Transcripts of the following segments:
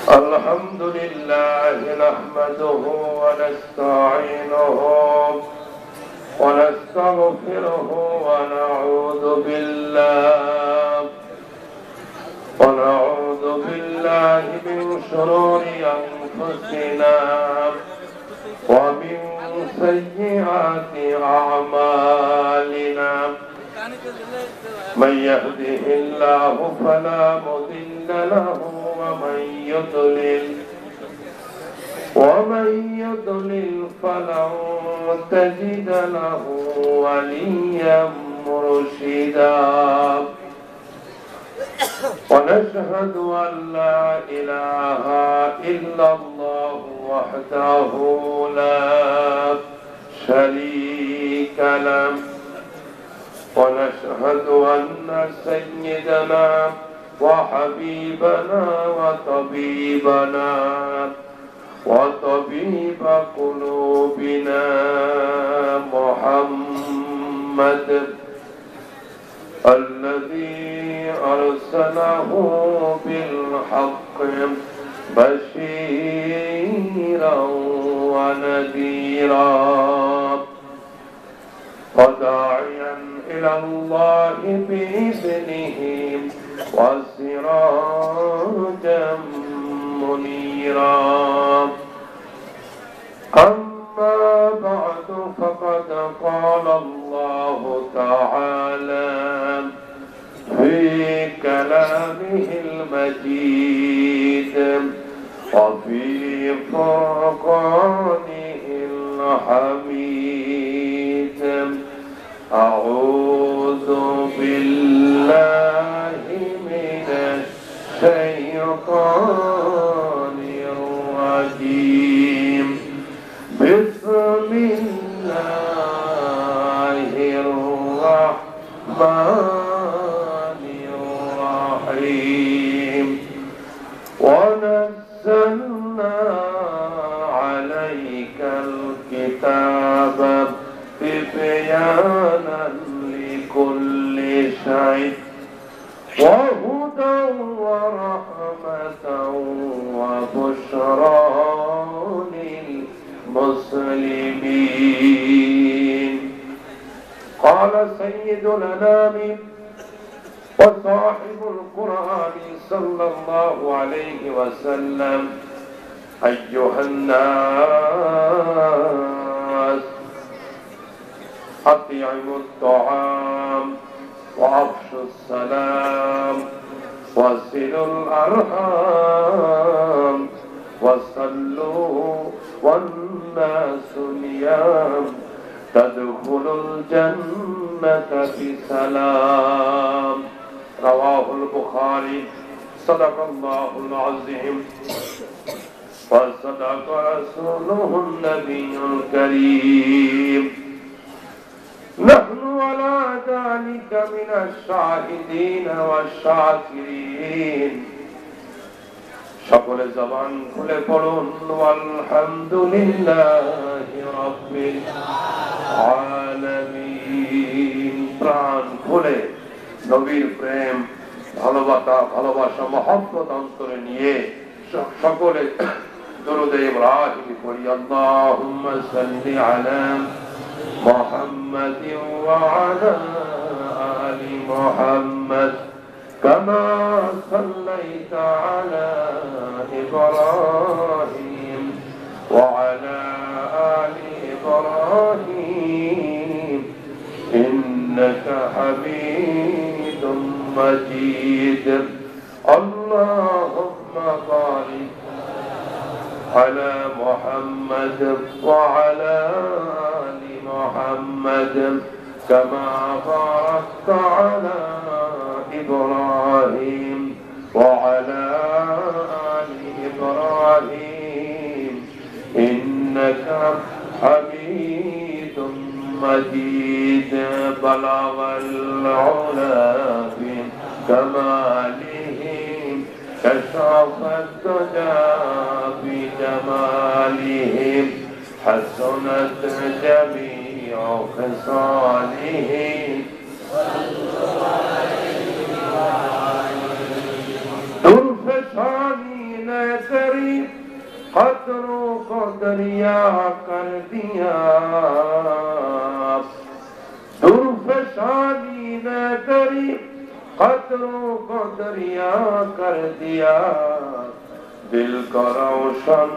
الحمد لله نحمده ونستعينه ونستغفره ونعوذ بالله من شرور أنفسنا ومن سيئات أعمالنا من يهده الله فلا مضل له ومن يضلل فلن تجد له وليا مرشدا ونشهد أن لا إله إلا الله وحده لا شريك له ونشهد أن سيدنا وحبيبنا وطبيب قلوبنا محمد الذي أرسله بالحق بشيرا ونذيرا وداعيا إلى الله بإذنه وسراجا منيرا أما بعد فقد قال الله تعالى في كلامه المجيد وفي فرقانه الحميد أعوذ بالله من الشيطان الرجيم بسم الله الرحمن الرحيم ونزلنا عليك الكتاب بيانا لكل شيء وهدى ورحمة وبشرى للمسلمين قال سيد الأنام وصاحب القرآن صلى الله عليه وسلم أيها الناس أطعموا الطعام وأفشوا السلام وصلوا الأرحام وصلوا والناس نيام تدخلوا الجنة بسلام رواه البخاري صدق الله العظيم وصدق رسوله النبي الكريم نحن على ذلك من الشاهدين والشاكرين সকল জবান খুলে পড়ুন আলহামদুলিল্লাহি রাব্বিল আলামিন প্রাণ খুলে নবীর প্রেম ভালোবাসা মহব্বত অন্তরে নিয়ে সকলে দরুদ ইব্রাহিম পড়ি আল্লাহুম্মা সাল্লি আলা محمد وعلى آل محمد كما صليت على إبراهيم وعلى آل إبراهيم إنك حميد مجيد اللهم بارك على محمد وعلى آل محمد كما باركت على إبراهيم وعلى آل إبراهيم إنك حميد مجيد بلغ العلا بكماله كشف الدجى بجماله حسنت جميع خصاله درفشانی نت ने तेरी कदरों को दरिया कर दिया, दिल को रोशन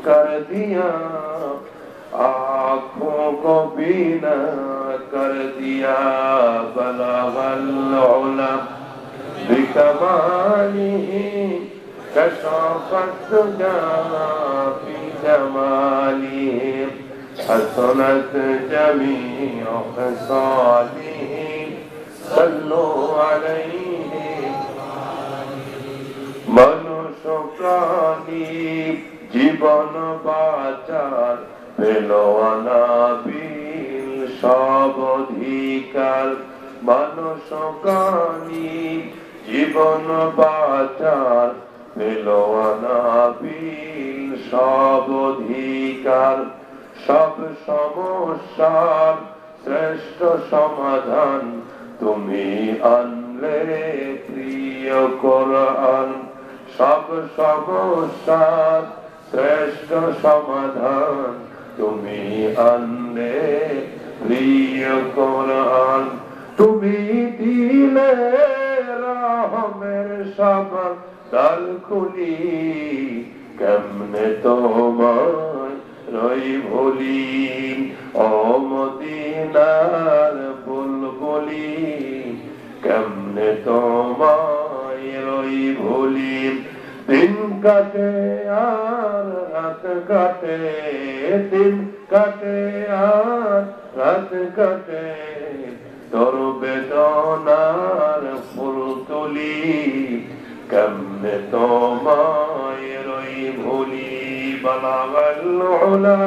कर दिया, आँखों को बीना कर दिया। बलगल उला बिकमालिही कशाफत जाफी जमालिही हसनत जमीअ खसालिही सल्लु अलैहि। मनुष्य प्राणी जीवन बाचार পেল অনাবিল সব অধিকার। মানুষ প্রাণী জীবন বাঁচার পেল অনাবিল সব অধিকার। সব সমস্যার শ্রেষ্ঠ সমাধান তুমি আনলে প্রিয় কোরআন। সব সমস্যার শ্রেষ্ঠ সমাধান তুমি আনলে প্রিয় কোরআন। তুমি দিলে রহমের সব দ্বার খুলি, কেমনে তোমায় রই ভুলি। ও মদিনার বুলবুলি, কেমনে তোমায় রই ভুলি। दिन काटे आर रात काटे, दिन काटे आर रात काटे, तोर बेदनार फुल तुली, केमने तोमाय रई भुली। बलागल उला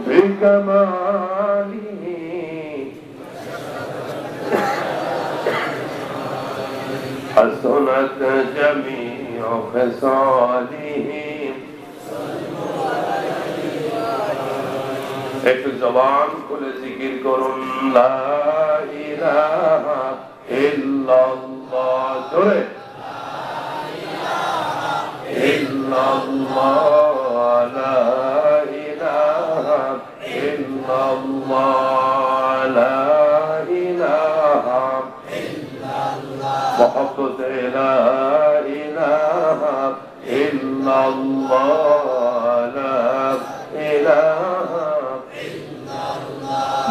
बिकमालिही हसनत जमीअ एक जबान खुले जिक्र करुन ला इलाहा इल्लल्लाह। जोरे इल्लल्लाह ला इलाहा इल्लल्लाह ला इलाहा मोहब्बत ला इलाहा इल्लल्लाह ला इलाहा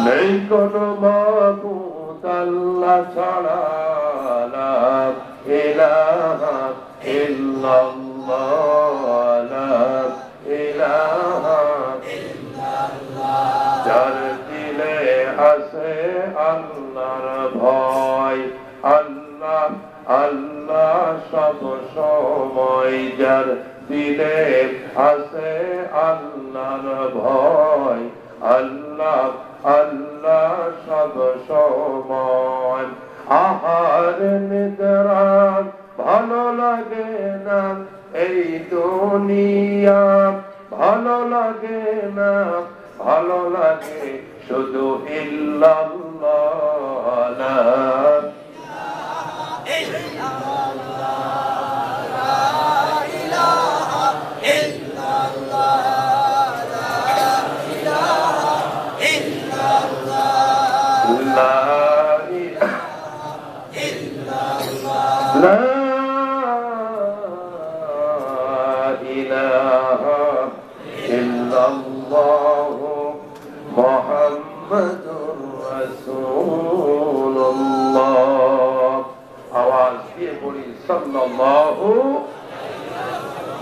नहीं कोनो माबूद अल्लाह छाड़ा ला इलाहा इल्लल्लाह ला इलाहा जार दिले आसे अल्लाहर भय अल्लाह अल्लाह सब समय जार दिले आसे अल्लाहर भय अल्लाह अल्लाह सब समय आहार निद्रा ভালো লাগে না এই দুনিয়া ভালো লাগে না ভালো লাগে শুধু ইল্লাল্লাহ লা आवाज दिए बोली सल्लल्लाहु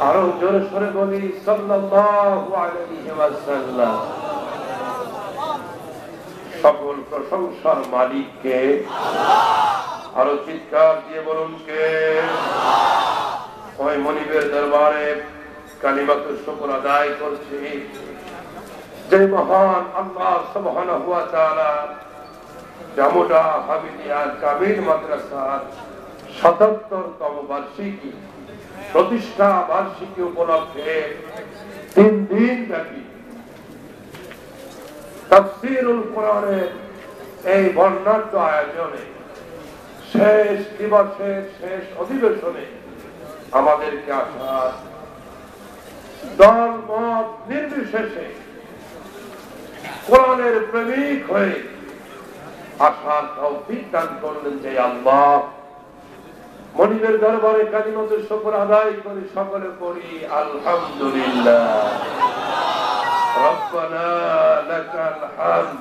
आरो जोर सोरे बोली सल्लल्लाहु अलैहि वसल्लम। সকল প্রশংসার মালিককে আরো চিৎকার দিয়ে বলুন কে। ওই মনিবের দরবারে কালিমাতুল শুকর আদায় করছি যে মহান আল্লাহ সুবহানাহু ওয়া তাআলা জামুডা হামিদিয়া কামিল মাদ্রাসার ৭৭তম বার্ষিকী প্রতিষ্ঠা বার্ষিকী উপলক্ষে ৩ দিন ব্যাপী তাফসীরুল কোরআনের এই বর্ণাঢ্য আয়োজনে শেষ দিবসের শেষ অধিবেশনে আমাদেরকে আসার দল মত নির্বিশেষে কোরআনের প্রেমিক হয়ে আসার তৌফিক দান করলেন যে আল্লাহ। মনিবের দরবারে কালিমাতুর শুকর আদায় করি, সকলে পড়ি আলহামদুলিল্লাহ। রব্বানা লাকাল হামদ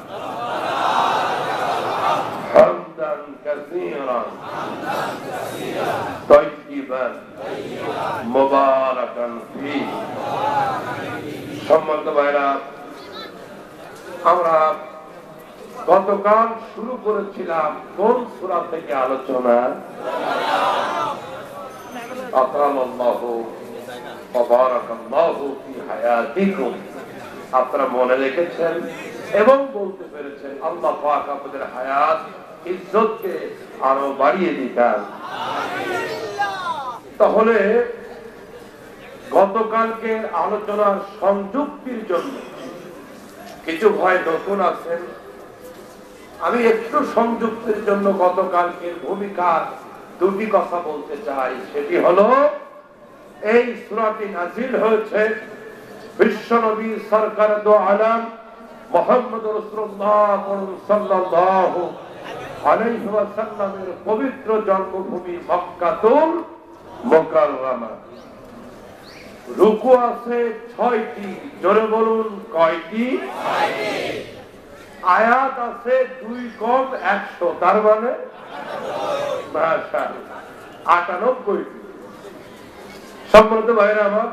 হামদান কাসীরান তাইয়িবান মুবারাকান ফীহি। সম্মানিত ভাইরা, আমরা গতকাল শুরু করেছিলাম কোন সূরা থেকে আলোচনা? আকারামাল্লাহু ওয়া বারাকাল্লাহু ফি হায়াতিকুম। আপনারা মনে রেখেছেন এবং বলতে পেরেছেন। আল্লাহ পাক আপনাদের হায়াত ইজ্জতকে আরো বাড়িয়ে দিতেন। তাহলে গতকালকে আলোচনার সংযুক্তির জন্য কিছু ভাই নতুন আছেন, আমি একটু সংযুক্তির জন্য গতকালকের ভূমিকার দুটি কথা বলতে চাই। সেটি হলো, এই সূরাটি নাযিল হয়েছে বিশ্বনবী সরকার দো আলম মুহাম্মদ রাসূলুল্লাহ সাল্লাল্লাহু আলাইহি ওয়াসাল্লামের পবিত্র জন্মভূমি মক্কাতুল মুকাররমা। রুকু আছে 6টি, জোরে বলুন কয়টি? আয়াত আছে 2 কম 100, তার মানে মাশাআল্লাহ 98টি। সম্মানিত ভাইরা আমার,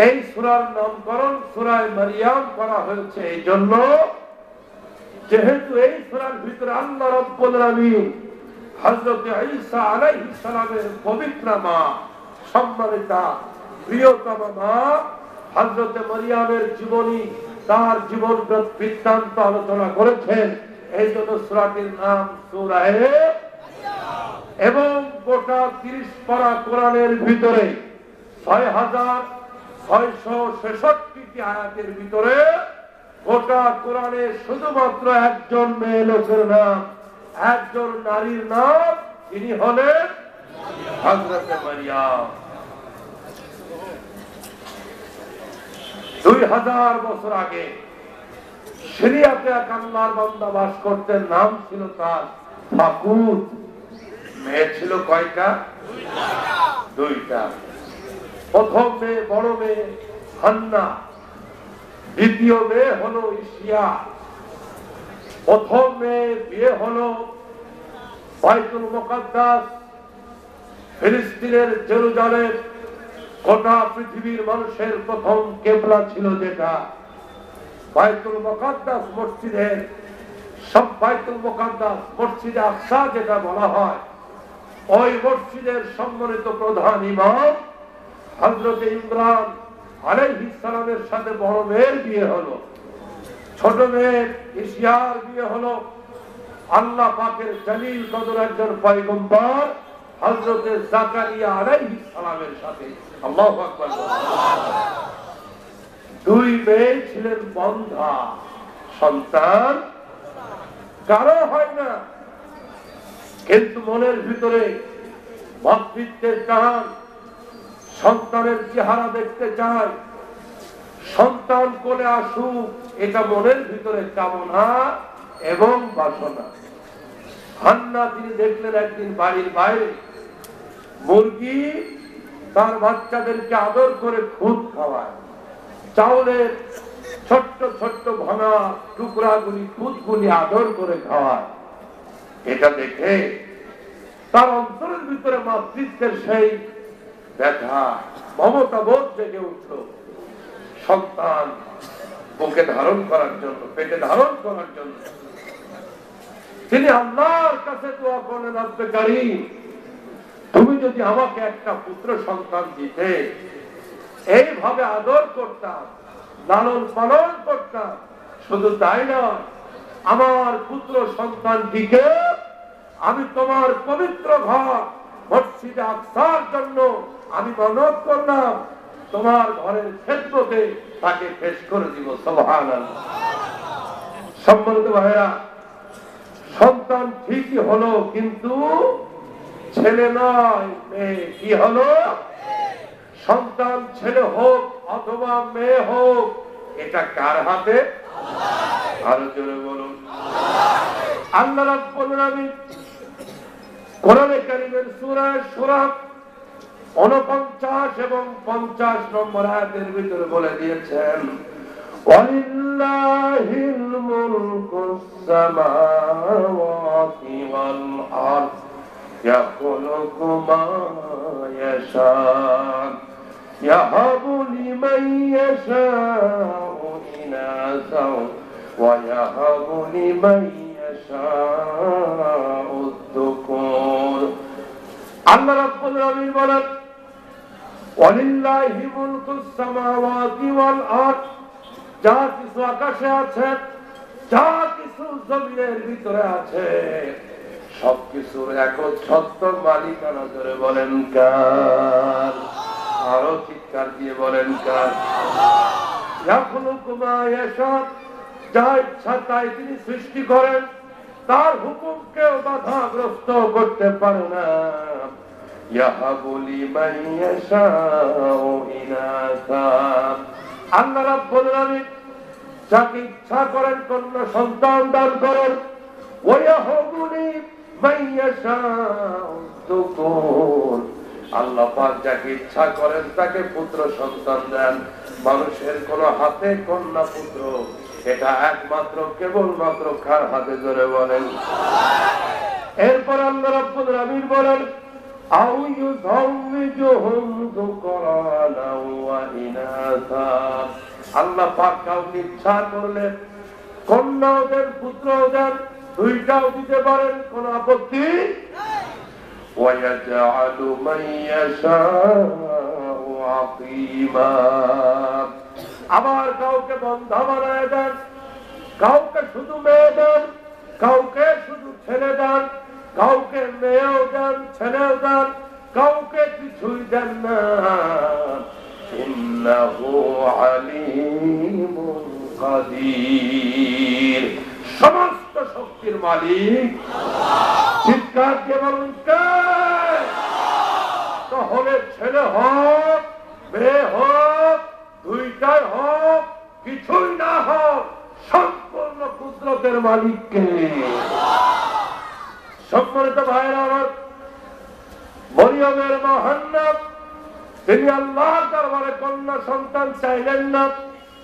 এই সূরার নামকরণ সূরা মারইয়াম করা হয়েছে এই জন্য, যেহেতু এই সূরার ভিতরে আল্লাহ রাব্বুল আলামিন হযরত ঈসা আলাইহিস সালামের পবিত্র মা, সম্মানিতা প্রিয়তমা মা হযরত মারইয়ামের জীবনী, তার জীবন বৃত্তান্ত আলোচনা করেছেন। এই জন্য সূরাটির নাম সূরা মারইয়াম। এবং গোটা 30 পারা কোরআনের ভিতরে 6666টি আয়াতের ভিতরে গোটা কোরআনে শুধুমাত্র একজন মেয়ে লোকের নাম, একজন নারীর নাম, তিনি হলেন হযরত মারইয়াম। 2000 বছর আগে সিরিয়াতে এক আল্লাহর বান্দা বাস করতেন, নাম ছিল তার ফাকুদ। মেয়ে ছিল কয়টা? 2টা। প্রথম মেয়ে, বড় মেয়ে হান্না, দ্বিতীয় মেয়ে হলো ইসিয়া। প্রথম মেয়ে বিয়ে হলো বাইতুল মুকাদ্দাস, ফিলিস্তিনের জেরুজালেম, গোটা পৃথিবীর মানুষের প্রথম কিবলা ছিল যেটা বাইতুল মুকাদ্দাস মসজিদের, সব বাইতুল মুকাদ্দাস মসজিদে আকসা যেটা বলা হয়, ওই মসজিদের সম্মানিত প্রধান ইমাম হযরত ইমরান আলাইহিস সালামের সাথে বড় মেয়ের বিয়ে হলো। ছোট মেয়ের ইসিয়ার বিয়ে হলো আল্লাহ পাকের জলিল কদর একজন পয়গম্বর হযরত জাকারিয়া আলাইহিস সালামের সাথে। আল্লাহু আকবার। 2 মেয়ে ছিলেন বন্ধা, সন্তান কারো হয় না, কিন্তু মনের ভিতরে মাতৃত্বের টান, সন্তানের চেহারা দেখতে চায়, সন্তান কোলে আসুক, এটা মনের ভিতরে কামনা এবং বাসনা। হান্না তিনি দেখলেন একদিন বাড়ির বাইরে মুরগি তার বাচ্চাদেরকে আদর করে খুদ খাওয়ায়, চাউলের ছোট্ট ছোট্ট ভাঙা টুকরাগুলি, খুদগুলি আদর করে খাওয়ায়। এটা দেখে তার অন্তরের ভিতরে মাতৃত্বের সেই ব্যথা, মমতা বোধ জেগে উঠল। সন্তান বুকে ধারণ করার জন্য, পেটে ধারণ করার জন্য তিনি আল্লাহর কাছে দোয়া করলেন, রব্বে কারীম, তুমি যদি আমাকে একটা পুত্র সন্তান দিতে, এইভাবে আদর করতাম, লালন পালন করতাম, শুধু তাই নয়, আমার পুত্র সন্তানটিকে আমি তোমার পবিত্র ঘর মসজিদে আকসার জন্য আমি মানত করলাম, তোমার ঘরের খেদমতে তাকে পেশ করে দিব। সুবহানাল্লাহ। সম্মানিত ভাইরা, সন্তান ঠিকই হলো, কিন্তু ছেলে নয়, মেয়ে। কি হলো? সন্তান ছেলে হোক অথবা মেয়ে হোক, এটা কার হাতে? আরো জোরে বলুন। আল্লাহ রাব্বুল আলামিন কোরআনে কারীমের সূরা শূরা 49 এবং 50 নম্বর আয়াতের ভিতরে বলে দিয়েছেন, ওয়ালিল্লাহিল মুলকুস সামাওয়াতি ওয়াল আরদ ইয়াখলুকু মা ইয়াশা ইয়াহাবু লিমান ইয়াশাউ ইনাসা ওয়া ইয়াহাবু লিমান ইয়াশাউ যুকুর। আল্লাহ রাব্বুল আলামিন বলেন, ওয়ালিল্লাহি মুলকুস সামাওয়াতি ওয়াল আরদ, যা কিছু আকাশে আছে, যা কিছু জমিনের ভিতরে আছে, সবকিছুর একচ্ছত্র মালিকানা ধরে বলেন কার? আরো চিৎকার দিয়ে বলেন কার? ইয়াখলুকু মা ইয়াশা, যা ইচ্ছা তাই তিনি সৃষ্টি করেন, তার হুকুম কেউ বাধাগ্রস্ত করতে পারে না। ইয়াহাবু লিমান ইয়াশাউ ইনাসা, আল্লাহ রাব্বুল আলামিন যাকে ইচ্ছা করেন কন্যা সন্তান দান করেন, ওয়া ইয়াহাবু লিমান ইয়াশাউ যুকুর, আল্লাহ পাক যাকে ইচ্ছা করেন তাকে পুত্র সন্তান দেন। মানুষের কোন হাতে কন্যা পুত্র, এটা একমাত্র কেবলমাত্র কার হাতে? ধরে বলেন। এরপর আল্লাহ রাব্বুল আলামিন বলেন, আউ ইউযাওয়িজুহুম যুকরানা ওয়া ইনাসা, আল্লাহ পাক কাউকে ইচ্ছা করলে কন্যাও দেন পুত্রও দেন, দুইটাও দিতে পারেন, কোন আপত্তি। ওয়া ইয়াজআলু মান ইয়াশাউ আকিমা, আবার কাউকে বন্ধা বানায় দেন, কাউকে শুধু মেয়ে দেন, কাউকে শুধু ছেলে দেন, কাউকে মেয়েও দেন ছেলেও দেন, কাউকে কিছুই দেন না। ইন্নাহু আলীমুন কাদির, সমস্ত শক্তির মালিক চিৎকার দিয়ে বলুন কে? তাহলে ছেলে হোক মেয়ে হোক দুইটাই হোক কিছুই না হোক, সম্পূর্ণ কুদরতের মালিককে। সম্মানিত ভাইরা আমার, মরিয়মের মা হান্না তিনি আল্লাহর দরবারে কন্যা সন্তান চাইলেন না,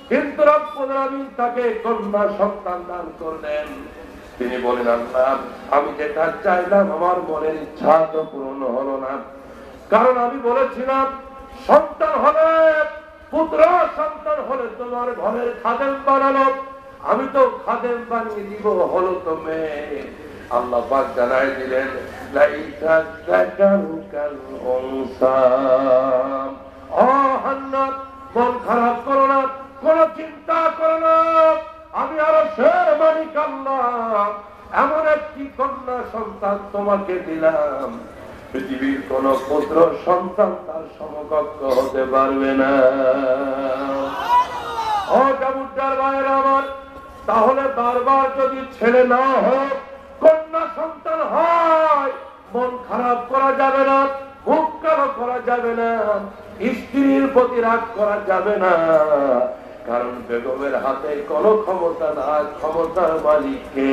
কিন্তু রব্বুল আলামিন তাকে কন্যা সন্তান দান করলেন। তিনি বলেন, আল্লাহ আমি যেটা চাইলাম আমার মনের ইচ্ছা তো পূরণ হলো না, কারণ আমি বলেছিলাম সন্তান হলে পুত্র সন্তান হলে তোমার ঘরের খাদেম বানানো, আমি তো খাদেম বানিয়ে দিব, হলো তো মেয়ে। আল্লাহ পাক জানাই দিলেন, লাইসা যাকারু কাল উনসা, ও হান্না মন খারাপ করো না, কোন চিন্তা করো না, আমি আরশের মালিক আল্লাহ এমন একটি কন্যা সন্তান তোমাকে দিলাম, পৃথিবীর কোন পুত্র সন্তান তার সমকক্ষ হতে পারবে না। ও জামুদ্দার ভাইয়েরা আমার, তাহলে বারবার যদি ছেলে না হোক কন্যা সন্তান হয়, মন খারাপ করা যাবে না, মুখ কালো করা যাবে না, স্ত্রীর প্রতি রাগ করা যাবে না, কারণ বেগমের হাতে কোনো ক্ষমতা না, ক্ষমতার মালিককে।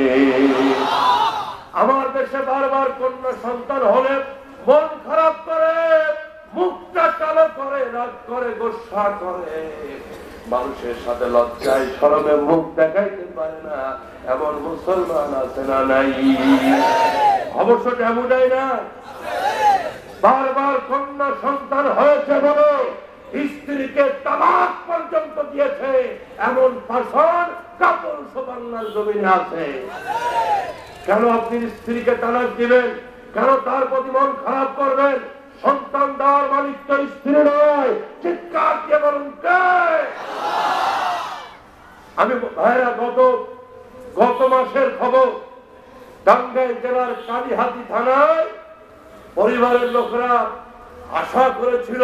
আমার দেশে বারবার কন্যা সন্তান হলে মন খারাপ করে, মুখটা কালো করে, রাগ করে, গোসা করে, মানুষের সাথে লজ্জায় শরমে মুখ দেখাইতে পারে না, এমন মুসলমান আছে না নাই? অবশ্য এমনই না, বারবার কন্যা সন্তান হয়েছে বলো স্ত্রীকে তালাক পর্যন্ত দিয়েছে, এমন শাসন কাপুরুষ বাংলার জমিনে আছে। কেন আপনি স্ত্রীকে তালাক দিবেন? কেন তার প্রতি মন খারাপ করবেন? সন্তান দেওয়ার মালিক তো স্ত্রী নয়, চিৎকার দিয়ে বলুন কে? আমি ভাইরা গত মাসের খবর, টাঙ্গাইল জেলার কালীহাতি থানায় পরিবারের লোকরা আশা করেছিল,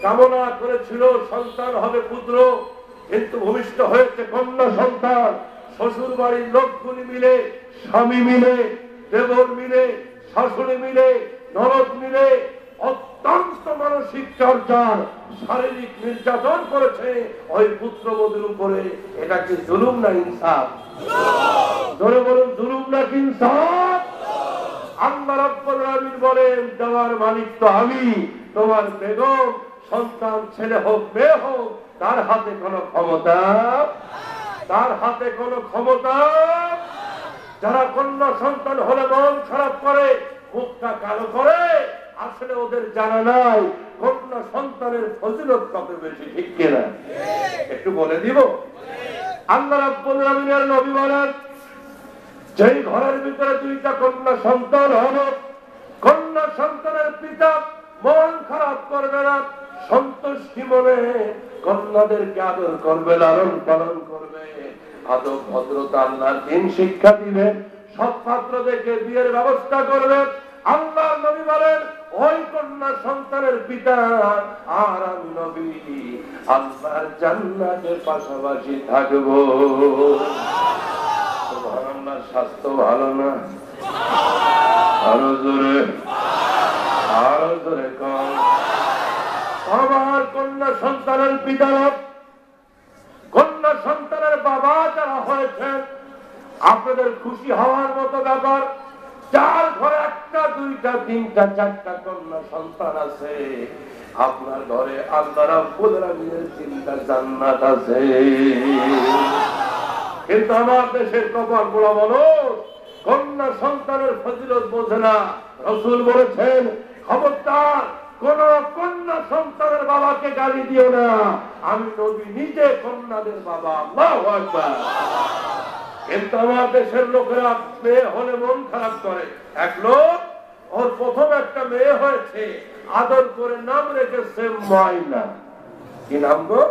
কামনা করেছিল সন্তান হবে পুত্র, কিন্তু ভূমিষ্ঠ হয়েছে কন্যা সন্তান। শ্বশুর বাড়ির লোকগুলি মিলে, স্বামী মিলে, দেবর মিলে, শাশুড়ি মিলে, ননদ মিলে অত্যন্ত মানসিক চর্চার শারীরিক নির্যাতন করেছে ওই পুত্রবধূর উপরে, এটা কি জুলুম না ইনসাফ? ধরে বলুন, জুলুম না ইনসাফ? আল্লাহ রাব্বুল আলামিন বলেন, দেওয়ার মালিক তো আমি। তোমার বেগম সন্তান ছেলে হোক মেয়ে হোক, তার হাতে কোনো ক্ষমতা, তার হাতে কোনো ক্ষমতা। যারা কন্যা সন্তান হলে মন খারাপ করে, মুখটা কালো করে, আসলে ওদের জানা নাই কন্যা সন্তানের ফজিলত কত বেশি, ঠিক কিনা? একটু বলে দিব। আল্লাহ রাব্বুল আলামিনের নবী বলেন, যেই ঘরের ভিতরে দুইটা কন্যা সন্তান হবে, কন্যা সন্তানের পিতা মন খারাপ করবে না, সন্তুষ্টি মনে কন্যাদেরকে আদর করবে, লালন পালন করবে, আদব ভদ্রতা আল্লাহর দ্বীন শিক্ষা দিবে, সৎ পাত্র দেখে বিয়ের ব্যবস্থা করবে। আল্লাহ নবী বলেন, ওই কন্যা সন্তানের পিতা আর আমি নবী আল্লাহর জান্নাতের পাশাপাশি থাকবো। সুবহানাল্লাহ। স্বাস্থ্য ভালো না? আরো জোরে, আরো জোরে কম। আমার কন্যা সন্তানের পিতারা, কন্যা সন্তানের বাবা যারা হয়েছেন, আপনাদের খুশি হওয়ার মতো ব্যাপার। যার ঘরে একটা দুইটা তিনটা চারটা কন্যা সন্তান আছে, আপনার ঘরে আল্লাহ রাব্বুল আলামিনের চিন্তা জান্নাত আছে। কিন্তু আমার দেশের কপাল পোড়া মানুষ কন্যা সন্তানের ফজিলত বোঝে না। রাসূল বলেছেন, খবরদার কোন কন্যা সন্তানের বাবাকে গালি দিও না, আমি নবী নিজে কন্যাদের বাবা। আল্লাহু আকবার। কিন্তু আমার দেশের লোকেরা মেয়ে হলে মন খারাপ করে। এক লোক, ওর প্রথম একটা মেয়ে হয়েছে, আদর করে নাম রেখেছে ময়না। কি নাম গো?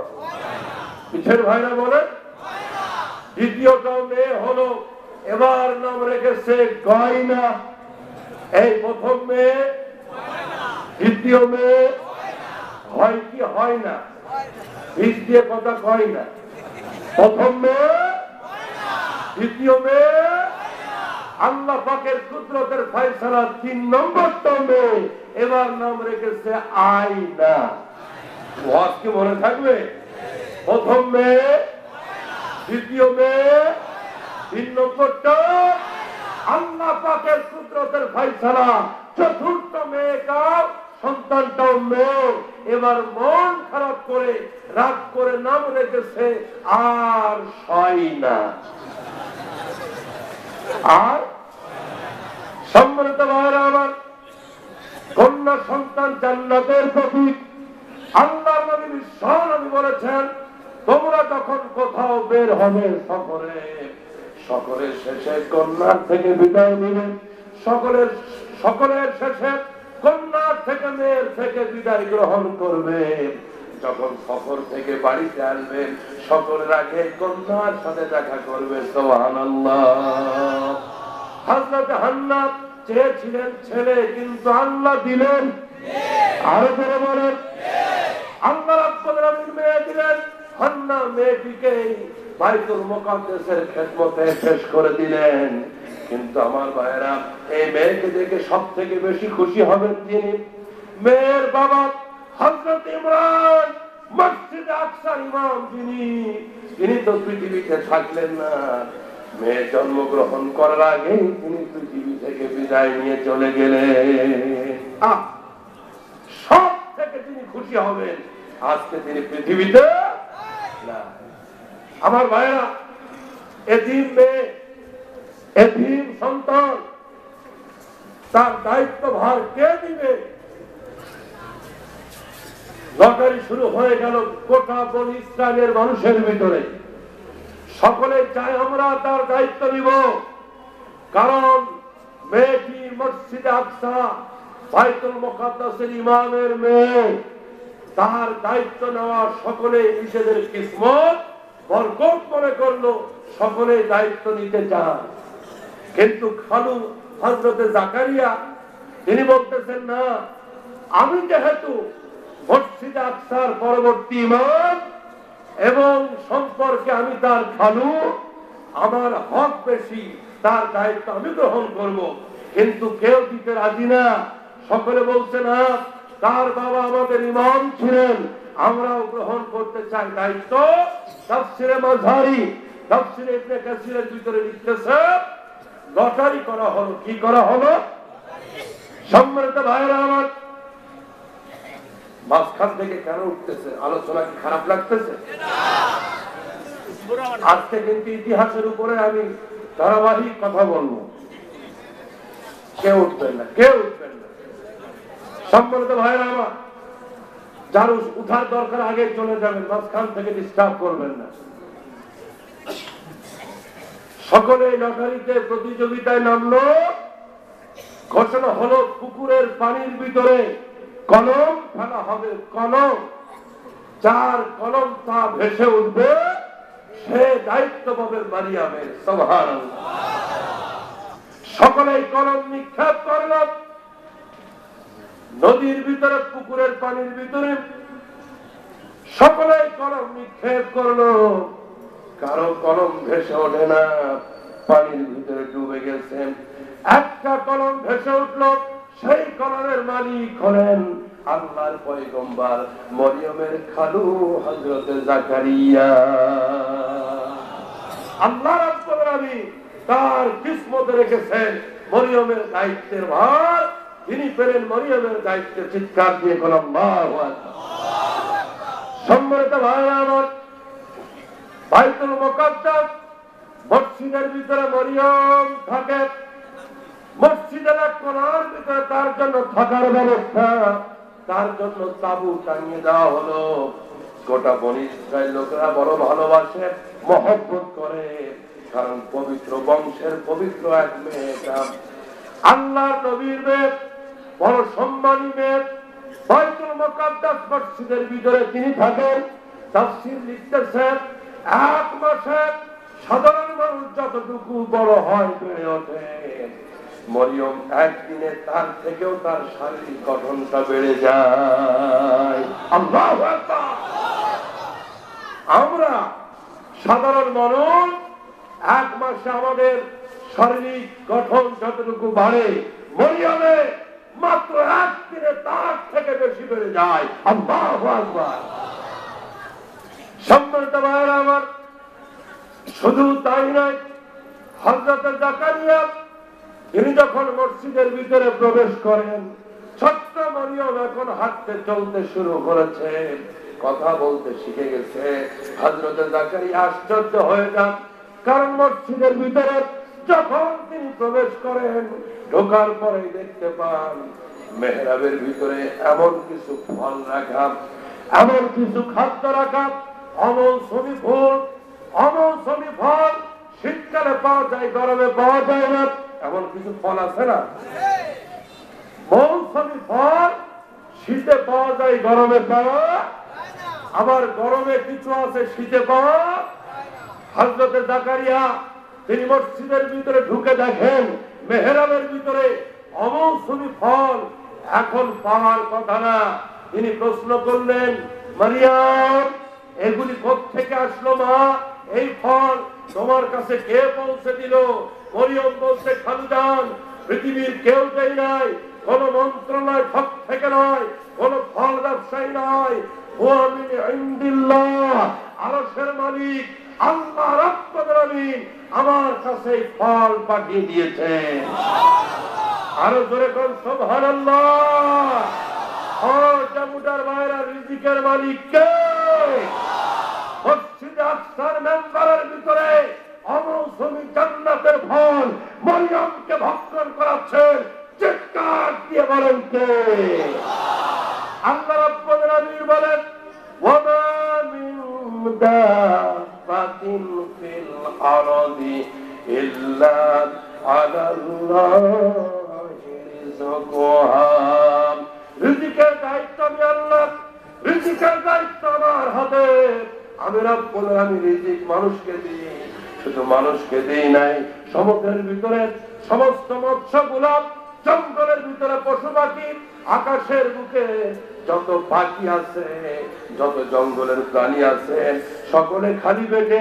পিছের ভাইরা বলে। দ্বিতীয়টা মেয়ে হলো, এবার নাম রেখেছে গয়না। এই প্রথম মেয়ে, দ্বিতীয় মেয়ে, হয় কি হয় না? বীজ দিয়ে কথা কয় না। প্রথম মেয়ে, দ্বিতীয় মেয়ে, আল্লাহ পাকের কুদরতের ফয়সালা ৩ নম্বরটা মেয়ে, এবার নাম রেখেছে আয়না। ওয়াজ কি মনে থাকবে? প্রথম মেয়ে, দ্বিতীয় মেয়ে, ৩ নম্বরটা আল্লাহ পাকের কুদরতের ফয়সালা, চতুর্থ মেয়েটা সন্তানটাও মেয়ে, এবার মন খারাপ করে রাগ করে নাম রেখেছে আর সয়না। আর সম্মানিত ভাইরা আমার, কন্যা সন্তান জান্নাতের প্রতীক। আল্লাহ নবী বিশ্বনবী বলেছেন, তোমরা যখন কোথাও বের হবে সফরে, সকলের শেষে কন্যার থেকে বিদায় নেবে, সকলের শেষে কন্যার থেকে মেয়ের থেকে বিদায় গ্রহণ করবে। যখন সফর থেকে বাড়িতে আসবেন, সকলের আগে কন্যার সাথে দেখা করবে। সুবহানাল্লাহ। হযরত হান্না চেয়েছিলেন ছেলে, কিন্তু আল্লাহ দিলেন। আরো করে বলেন, আল্লাহ রাব্বুল আলামিন মেয়ে দিলেন। হান্না মেয়েটিকে বাইতুল মুকাদ্দাসের খেদমতে পেশ করে দিলেন। কিন্তু আমার ভাইয়েরা, এই মেয়েকে দেখে সব থেকে বেশি খুশি হবেন যিনি, মেয়ের বাবা হযরত ইমরান, মসজিদে আকসার ইমাম যিনি তো পৃথিবীতে থাকলেন না। মেয়ে জন্মগ্রহণ করার আগে তিনি পৃথিবী থেকে বিদায় নিয়ে চলে গেলেন। সব থেকে তিনি খুশি হবেন, আজকে তিনি পৃথিবীতে না। আমার ভাইয়েরা, এতিম মেয়ে, এতিম সন্তান, তার দায়িত্ব ভার কে দিবে? লটারি শুরু হয়ে গেল গোটা বনি ইসরায়েলের মানুষের ভিতরে। সকলে চায় আমরা তার দায়িত্ব নিব, কারণ মেয়েটি মসজিদে আকসা বাইতুল মুকাদ্দাসের ইমামের মেয়ে। তার দায়িত্ব নেওয়া সকলে নিজেদের কিসমত বরকত মনে করলো, সকলে দায়িত্ব নিতে চান। কিন্তু খালু হযরতে জাকারিয়া তিনি বলতেছেন, না, আমি যেহেতু মসজিদে আকসার পরবর্তী ইমাম এবং সম্পর্কে আমি তার খালু, আমার হক বেশি, তার দায়িত্ব আমি গ্রহণ করব। কিন্তু কেউ দিতে রাজি না। সকলে বলছে না, তার বাবা আমাদের ইমাম ছিলেন, আমরাও গ্রহণ করতে চাই দায়িত্ব। তাফসিরে মাঝারি, তাফসিরে ইবনে কাসিরের ভিতরে লিখতেছে লটারি করা হলো। কি করা হলো? সম্মানিত ভাইরা আমার, মাঝখান থেকে কেন উঠতেছে? আলোচনা কি খারাপ লাগতেছে? আজকে কিন্তু ইতিহাসের উপরে আমি ধারাবাহিক কথা বলবো। কেউ উঠবেন না, কেউ উঠবেন না। সম্মানিত ভাইরা আমার, যার উঠার দরকার আগে চলে যাবেন, মাঝখান থেকে ডিস্টার্ব করবেন না। সকলে লটারিতে প্রতিযোগিতায় নামলো। ঘোষণা হলো পুকুরের পানির ভিতরে কলম ফেলা হবে। কলম, যার কলম তা ভেসে উঠবে সে দায়িত্ব পাবে মারিয়ামের। সুবহানাল্লাহ। সকলে কলম নিক্ষেপ করল নদীর ভিতরে, পুকুরের পানির ভিতরে। সকলে কলম নিক্ষেপ করলো, কারো কলম ভেসে ওঠে না, পানির ভিতরে ডুবে গেছেন। একটা কলম ভেসে উঠল, সেই কলমের মালিক হলেন আল্লাহর পয়গম্বর মরিয়মের খালু হযরতে জাকারিয়া। আল্লাহ রাব্বুল আলামিন তার কিসমতে রেখেছেন মরিয়মের দায়িত্বের ভার। তিনি পেলেন মরিয়মের দায়িত্বে। চিৎকার দিয়ে বলেন আল্লাহু আকবার। সম্মানিত ভাইরা আমার, বাইতুল মুকাদ্দাস মসজিদের ভিতরে মরিয়ম থাকে। মসজিদের কোণার ভিতরে তার জন্য থাকার ব্যবস্থা, তার জন্য তাবু টাঙিয়ে দেওয়া হলো। গোটা বনি ইসরাইল লোকেরা বড় ভালোবাসে, মহব্বত করে, কারণ পবিত্র বংশের পবিত্র এক মেয়েটা, আল্লাহর নবীর মেয়ে, বড় সম্মানী মেয়ে। বাইতুল মুকাদ্দাস মসজিদের ভিতরে তিনি থাকেন। তাফসীর লিখতেছেন, এক মাসে সাধারণ মানুষ যতটুকু বড় হয়, বেড়ে ওঠে, মরিয়ম একদিনে তার থেকেও তার শারীরিক গঠনটা বেড়ে যায়। আল্লাহু আকবার। আমরা সাধারণ মানুষ এক মাসে আমাদের শারীরিক গঠন যতটুকু বাড়ে, মরিয়মে মাত্র একদিনে তার থেকে বেশি বেড়ে যায়। আল্লাহু আকবার। সম্মানিত ভাইরা আমার, শুধু তাই নয়, হযরত জাকারিয়া তিনি যখন মসজিদের ভিতরে প্রবেশ করেন, ছোট্ট মরিয়ম এখন হাঁটতে চলতে শুরু করেছে, কথা বলতে শিখে গেছে। হযরত জাকারিয়া আশ্চর্য হয়ে যান, কারণ মসজিদের ভিতরে যখন তিনি প্রবেশ করেন, ঢোকার পরে দেখতে পান মেহরাবের ভিতরে এমন কিছু ফল রাখা, এমন কিছু খাদ্য রাখা, অমৌসুমী ফুল, অমৌসুমী ফল। শীতকালে পাওয়া যায়, গরমে পাওয়া যায় না, এমন কিছু ফল আছে না? মৌসুমী ফল শীতে পাওয়া যায়, গরমে পাওয়া, আবার গরমে কিছু আছে, শীতে পাওয়া। হযরত জাকারিয়া তিনি মসজিদের ভিতরে ঢুকে দেখেন মেহরাবের ভিতরে অমৌসুমী ফল এখন পাওয়ার কথা না। তিনি প্রশ্ন করলেন, মারিয়াম, এগুলি কোত্থেকে আসলো মা? এই ফল তোমার কাছে কে পৌঁছে দিল? মরিয়ম বলছে, খালুজান, পৃথিবীর কেউ দেয় নাই, কোন মন্ত্রণালয় সব থেকে নয়, কোন ফল ব্যবসায়ী নয়, হুয়া মিন ইনদিল্লাহ, আরশের মালিক আল্লাহ রাব্বুল আলামিন আমার কাছে ফল পাঠিয়ে দিয়েছেন। আরো জোরে কোন সুবহানাল্লাহ। ও জামুদার ভাইরা, রিজিকের মালিক কে? মসজিদে আকসার মেম্বারের ভিতরে অমৌসুমী জান্নাতের ফল মরিয়মকে ভক্ষণ করাচ্ছেন। চিৎকার দিয়ে বলেন কে? আল্লাহ রাব্বুল আলামিন বলেন, ওয়া মা মিন দাব্বাতিন ফিল আরদি ইল্লা আলাল্লাহি রিজকুহা। রিজিকের দায়িত্ব আমি আল্লাহ, রিজিকের দায়িত্ব আমার হাতে। আমি রাব্বুল আলামিন রিজিক মানুষকে দিই, শুধু মানুষকে দিই নাই, সমুদ্রের ভিতরে সমস্ত মৎস্যগুলো, জঙ্গলের ভিতরে পশু পাখি, আকাশের বুকে যত পাখি আছে, যত জঙ্গলের প্রাণী আছে, সকলে খালি পেটে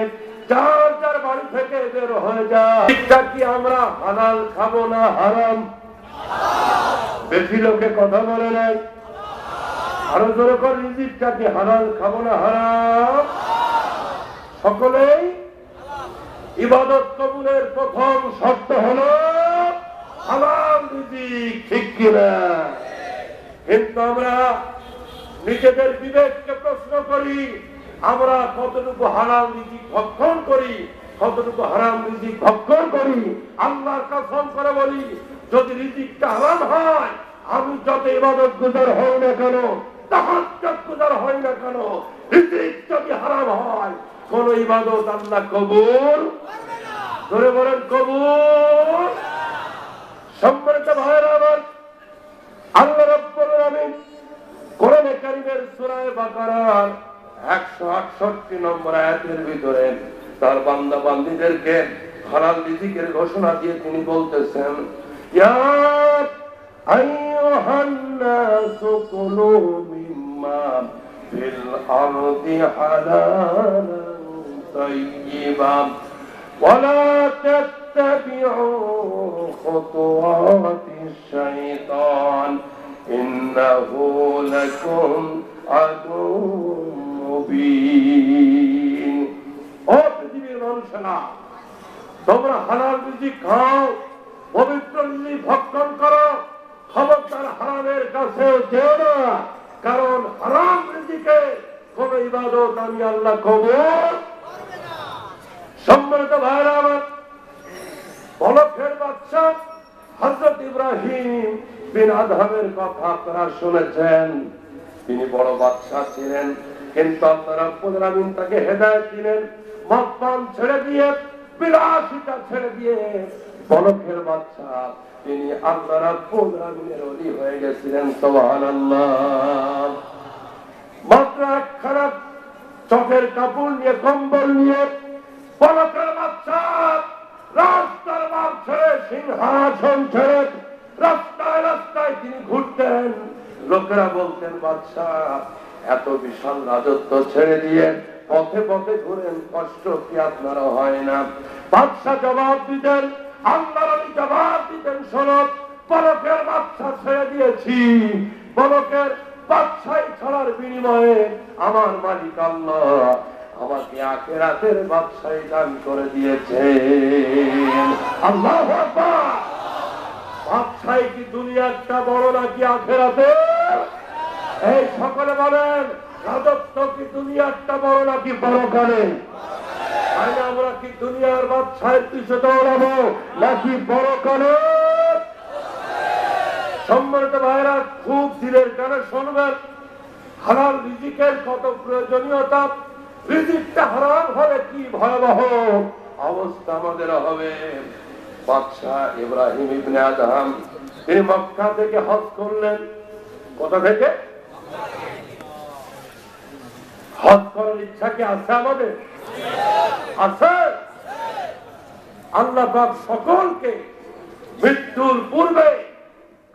যার যার বাড়ি থেকে বের হয়ে যায়। ঠিক কি আমরা হালাল খাবো না হারাম? বেশি লোকে কথা বলে নাই, আরো জোরে করে রিজিকটা কি হালাল খাবো না হারাম? সকলেই ইবাদত কবুলের প্রথম শর্ত হলো হালাল রিজিক, ঠিক কিনা? কিন্তু আমরা নিজেদের বিবেককে প্রশ্ন করি, আমরা কতটুকু হালাল রিজিক ভক্ষণ করি, কতটুকু হারাম রিজিক ভক্ষণ করি। আল্লাহর কসম করে বলি, যদি রিজিকটা হারাম হয়, আমি যত ইবাদত গুজার হই না কেন, তাহাজ্জুদ গুজার হই না কেন, রিজিক যদি হারাম হয়, কোন ইবাদত আল্লাহ কবুল করবে না। ধরে বলেন কবুল। সম্মানিত ভাইরা আমার, আল্লাহ রাব্বুল আলামিন কোরআনে কারীমের সূরা বাকারার 168 নম্বর আয়াতের ভিতরে তার বান্দা বান্দীদেরকে হালাল রিজিকের ঘোষণা দিয়ে তিনি বলতেছেন, ইয়া আইয়ুহান নাসু কুলু মিম্মা ফিল আরদি হালালান তাইয়্যিবান ওয়া লা তাত্তাবিউ খুতুওয়াতিশ শাইতান ইন্নাহু লাকুম আদুউম মুবিন। ও পৃথিবীর মানুষেরা, তোমরা হালাল রিজিক খাও, পবিত্র রিজিক ভক্ষণ করো, খবরদার হারামের কাছে যেও না, কারণ হারাম রিজিকে কোন ইবাদত আমি আল্লাহ কবুল করবে না। সম্মানিত ভাইরা আমার, বলকের বাদশা হযরত ইব্রাহিম বিন আদহামের কথা আপনারা শুনেছেন। তিনি বড় বাদশা ছিলেন, কিন্তু আল্লাহ রাব্বুল আলামিন তাকে হেদায়েত দিলেন, মদ পান ছেড়ে দিয়ে, বিলাসিতা ছেড়ে দিয়ে বলকের বাদশা তিনি আল্লাহ রাব্বুল আলামিনের ওলি হয়ে গেছিলেন। সুবহানাল্লাহ। মাত্র একখানা চটের কাপড় নিয়ে, কম্বল নিয়ে বলকের বাদশা রাস্তার মাঝ ছেড়ে, সিংহাসন ছেড়ে রাস্তায় রাস্তায় তিনি ঘুরতেন। লোকেরা বলতেন, বাদশা এত বিশাল রাজত্ব ছেড়ে দিয়ে পথে পথে ঘুরেন, কষ্ট কি আপনারা হয় না? বাদশা জবাব দিতেন, আল্লাহর ওলি জবাব দিতেন, শোনো, বলকের বাদশা ছেড়ে দিয়েছি, বলকের বাদশাহী ছাড়ার বিনিময়ে আমার মালিক আল্লাহ আমাকে আখিরাতের বাদশাহী দান করে দিয়েছেন। আল্লাহু আকবার। বাদশাহী কি দুনিয়াটা বড় নাকি আখিরাতের? এই সকলে বলেন, রাজত্ব কি দুনিয়াটা বড় নাকি পরকালে? আমরা কি দুনিয়ার বাদশাহের পিছনে দৌড়াবো নাকি পরকালে? সম্মানিত ভাইরা, খুব দিলের কানে শুনবেন, হালাল রিজিকের কত প্রয়োজনীয়তা, রিজিকটা হারাম হলে কি ভয়াবহ অবস্থা আমাদের হবে। বাদশা ইব্রাহিম ইবনে আদহাম তিনি মক্কা থেকে হজ করলেন। কোথা থেকে? হজ করার ইচ্ছা কি আছে আমাদের? আছে। আল্লাহ পাক সকলকে মৃত্যুর পূর্বে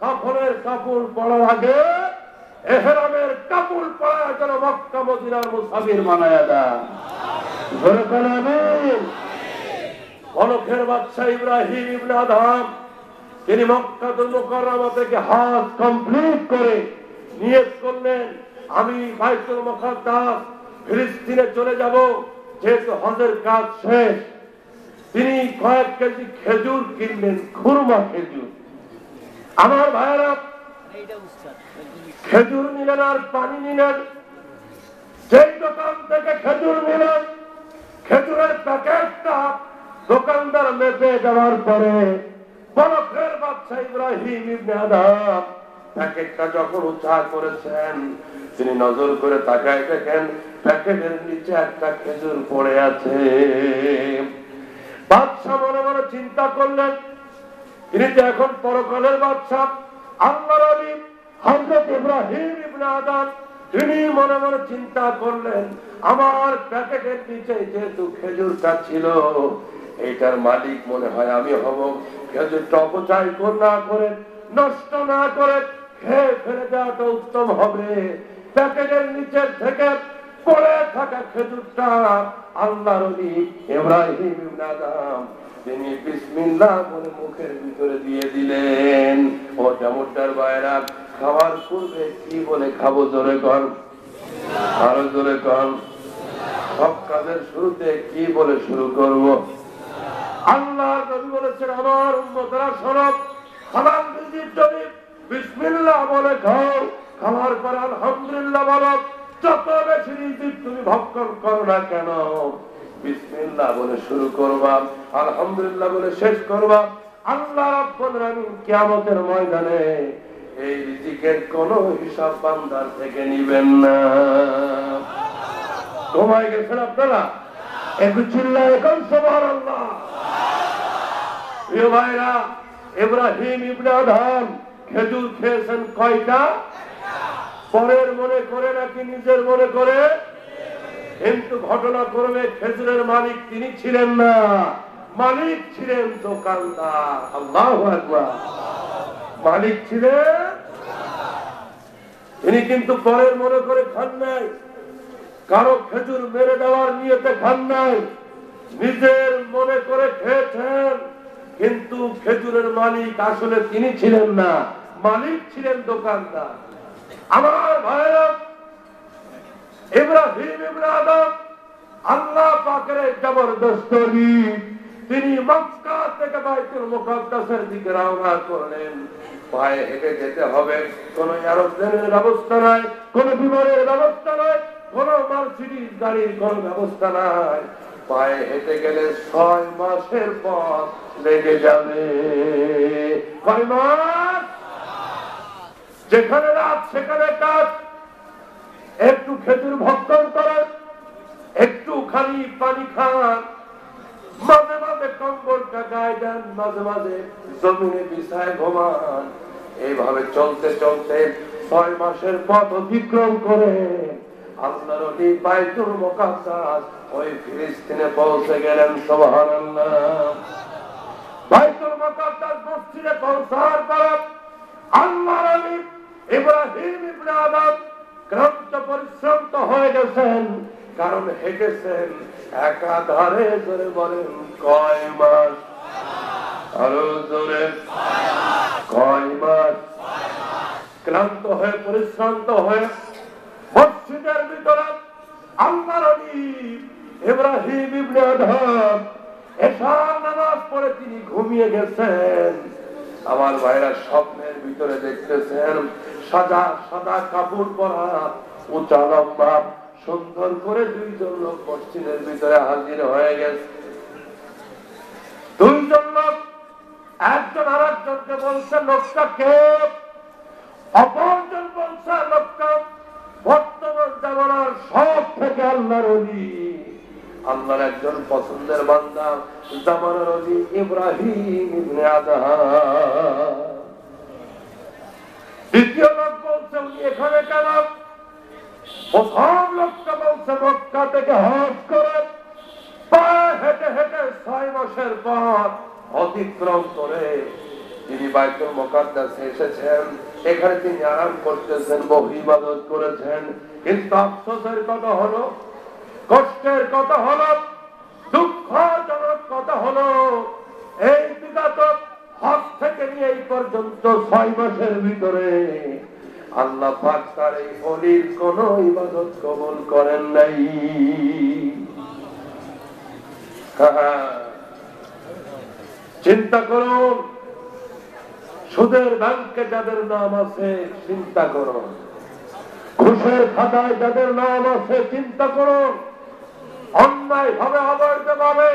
কাফনের কাপড় পরার আগে ইহরামের কাপড় পরার জন্য মক্কা মদিনার মুসাফির বানায়া দেন। জোরে বলেন আমিন। বলকের বাদশা ইব্রাহিম ইবনে আদহাম তিনি মক্কাতুল মুকাররমা থেকে হজ কমপ্লিট করে নিয়ত করলেন, আমি বাইতুল মুকাদ্দাস ফিলিস্তিনে চলে যাব। যেহেতু হজের কাজ শেষ, তিনি কয়েক কেজি খেজুর কিনলেন, খুরমা খেজুর। আমার ভাইয়েরা, খেজুর নিলেন আর পানি নিলেন। যেই দোকান থেকে খেজুর নিলেন, খেজুরের প্যাকেটটা দোকানদার মেপে দেওয়ার পরে বলকের বাদশা ইব্রাহিম ইবনে আদহাম প্যাকেটটা যখন উঁচা করেছেন, তিনি নজর করে তাকায় দেখেন প্যাকেটের নিচে একটা খেজুর পড়ে আছে। বাদশা মনে মনে চিন্তা করলেন, তিনি তো এখন পরকালের বাদশা, আল্লাহর ওলি হযরত ইব্রাহিম ইবনে আদহাম, তিনি মনে মনে চিন্তা করলেন, আমার প্যাকেটের নিচে যেহেতু খেজুরটা ছিল, এইটার মালিক মনে হয় আমি হব। খেজুরটা অপচয় না করে, নষ্ট না করে খেয়ে ফেলে দেওয়াটা উত্তম হবে। প্যাকেটের নিচের থেকে পড়ে থাকা খেজুরটা আল্লাহর ওলি ইব্রাহিম ইবনে আদহাম তিনি বিসমিল্লাহ বলে মুখের ভিতরে দিয়ে দিলেন। ও জামুটার বাইরা, খাওয়ার পূর্বে কি বলে খাবো? জোরে কর, আরো জোরে কর। সব কাজের শুরুতে কি বলে শুরু করব? আল্লাহ নবী বলেছেন, আমার উম্মতরা শোনো, হালাল রিজিক যদি বিসমিল্লাহ বলে খাও, খাওয়ার পর আলহামদুলিল্লাহ বলো। যত বেশি রিজিক তুমি ভক্ষণ করো না কেন, বিসমিল্লাহ বলে শুরু করবা, আলহামদুলিল্লাহ বলে শেষ করবা। আল্লাহ রাব্বুল আলামিন কিয়ামতের ময়দানে এই রিজিকের কোন হিসাব বান্দার থেকে নিবেন না। ঘুমায় গেছেন আপনারা? একটু চিল্লায় এখন সুবহানাল্লাহ। প্রিয় ভাইরা, ইব্রাহিম ইবনে আদম খেজুর খেয়েছেন কয়টা? পরের মনে করে নাকি নিজের মনে করে? কিন্তু ঘটনাক্রমে খেজুরের মালিক তিনি ছিলেন না, মালিক ছিলেন দোকানদার। আল্লাহু আকবার। মালিক ছিলেন তিনি, কিন্তু পরের মনে করে খান নাই, কারো খেজুর মেরে দেওয়ার নিয়তে খান নাই, নিজের মনে করে খেয়েছেন। কিন্তু খেজুরের মালিক আসলে তিনি ছিলেন না, মালিক ছিলেন দোকানদার। আমার ভাইরা, ইব্রাহিম ইবনে আদম আল্লাহ পাকের জবরদস্ত নবী, তিনি মক্কা থেকে বাইতুল মুকাদ্দাসের দিকে রওনা করলেন। পায়ে হেঁটে যেতে হবে, কোন এরোপ্লেনের ব্যবস্থা নাই, কোন বিমানের ব্যবস্থা নাই, কোন মার্সিডিজ গাড়ির কোন ব্যবস্থা নাই। পায়ে হেঁটে গেলে 6 মাসের পথ লেগে যাবে। কয় মাস? যেখানে রাত সেখানে কাজ। একটু খেজুর ভক্ষণ করেন, একটু খালি পানি খান, মাঝে মাঝে কম্বলটা গায়ে দেন, মাঝে মাঝে জমিনে বিছায় ঘুমান। এইভাবে চলতে চলতে 6 মাসের পথ অতিক্রম করে আল্লাহর নবী বাইতুল মুকাদ্দাস ওই ফিলিস্তিনে পৌঁছে গেলেন। সুবহানাল্লাহ। বাইতুল মুকাদ্দাস মসজিদে পৌঁছার পর আল্লাহর নবী ইব্রাহিম ইবনে আদম ক্লান্ত পরিশ্রান্ত হয়ে গেছেন, কারণ হেঁটেছেন একাধারে। জোরে বলেন কয় মাস? আরো জোরে, কয় মাস? ক্লান্ত হয়ে পরিশ্রান্ত হয়ে মসজিদের ভিতরে আল্লাহর নবী ইব্রাহিম ইবনে আদম এশার নামাজ পড়ে তিনি ঘুমিয়ে গেছেন। আমার ভাইরা স্বপ্নের ভিতরে দেখতেছেন সাদা সাদা কাপড় পরা, উঁচা লম্বা, সুন্দর করে 2 জন লোক মসজিদের ভিতরে হাজির হয়ে গেছে। 2 জন লোক, একজন আর একজনকে বলছে লোকটা কে? অপরজন বলছে লোকটা বর্তমান জামানার সব থেকে আল্লাহর ওলি, আল্লাহর একজন পছন্দের বান্দা, জামানার ওলি ইব্রাহিম ইবনে আদম। দ্বিতীয় লোক বলছে উনি এখানে কেন? প্রথম লোকটা বলছে মক্কা থেকে হজ করে পায়ে হেঁটে হেঁটে 6 মাসের পথ অতিক্রম করে তিনি বাইতুল মুকাদ্দাসে এসেছেন। এখানে তিনি আরাম করতেছেন, বহু ইবাদত করেছেন। কিন্তু আফসোসের কথা হলো, কষ্টের কথা হলো, দুঃখজনক কথা হলো, এই বিগত হজ থেকে নিয়ে এই পর্যন্ত 6 মাসের ভিতরে আল্লাহ পাক তার এই ওলির কোন ইবাদত কবুল করেন নাই। চিন্তা করুন, সুদের ব্যাংকে যাদের নাম আছে চিন্তা করুন, ঘুষের খাতায় যাদের নাম আছে চিন্তা করুন, অন্যায় ভাবে অবৈধ ভাবে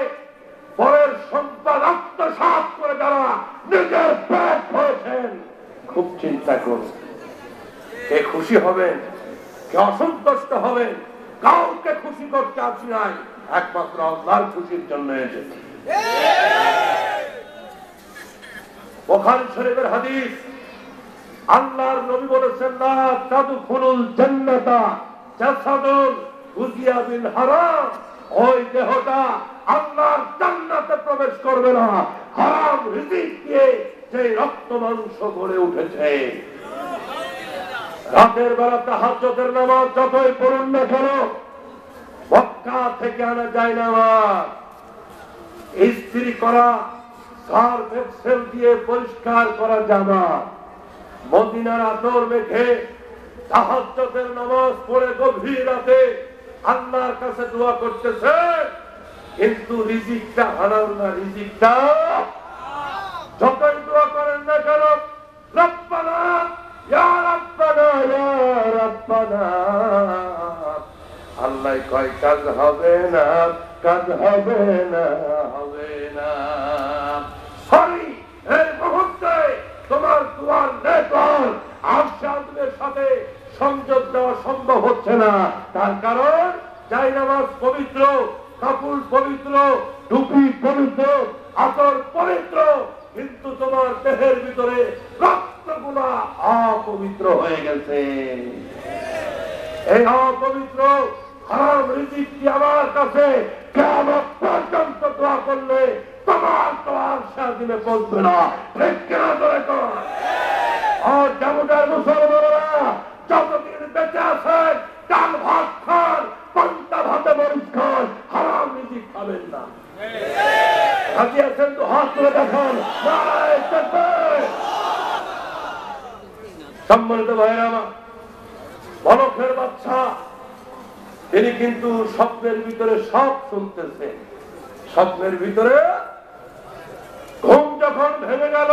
পরের সম্পদ আত্মসাৎ করে যারা নিজের পেট হয়েছেন, খুব চিন্তা করুন। কে খুশি হবেন, কে অসন্তুষ্ট হবেন? কাউকে খুশি করতে আসি নাই, একমাত্র আল্লাহর খুশির জন্য এসেছি। বুখারী শরীফের হাদিস, আল্লাহর নবী বলেছেন লা তাদখুলুল জান্নাতা জাসাদুন গুজিয়া বিল হারাম। ওই দেহটা আল্লাহর জান্নাতে প্রবেশ করবে না হারাম রিজিক দিয়ে যে রক্ত মাংস গড়ে উঠেছে। রাতের বেলা তাহাজ্জুদের নামাজ যতই পড়ুন না কেন, মক্কা থেকে আনা যায় না, ইস্ত্রি করা সার্ফ এক্সেল দিয়ে পরিষ্কার করা জামা মদিনার আতর মেখে তাহাজ্জুদের নামাজ পড়ে গভীর রাতে আল্লাহর কাছে দোয়া করতেছে, কিন্তু রিজিকটা হারাম না, রিজিকটা যতই দোয়া করেন না কেন, রব্বানা ইয়া রব্বানা ইয়া রব্বানা, আল্লাহ কয় কাজ হবে না, কাজ হবে না, হবে না। সরি, এই মুহূর্তে তোমার দোয়ার নেকর আরশে আযমের সাথে সংযোগ দেওয়া সম্ভব হচ্ছে না। তার কারণ জায়নামাজ পবিত্র, কাপড় পবিত্র, টুপি পবিত্র, আতর পবিত্র, কিন্তু তোমার দেহের ভিতরে রক্তগুলা অপবিত্র হয়ে গেছে। এই অপবিত্র হারাম রিজিকটি আমার কাছে কিয়ামত পর্যন্ত দোয়া করলে তোমার তো আরশে আযমে পৌঁছবে না। ঠিক কিনা ধরে কর। আর জামুদার মুসলমানেরা যতদিন বেঁচে আছেন ডাল ভাত খান, পান্তা ভাতে মরিচ খান, হারাম রিজিক খাবেন না। হাজি আছেন তো হাত তুলে দেখান। নারায়ে তাকবীর। সম্মানিত ভাইরা আমার, বলখের বাচ্চা তিনি কিন্তু স্বপ্নের ভিতরে সব শুনতেছে। স্বপ্নের ভিতরে ঘুম যখন ভেঙে গেল,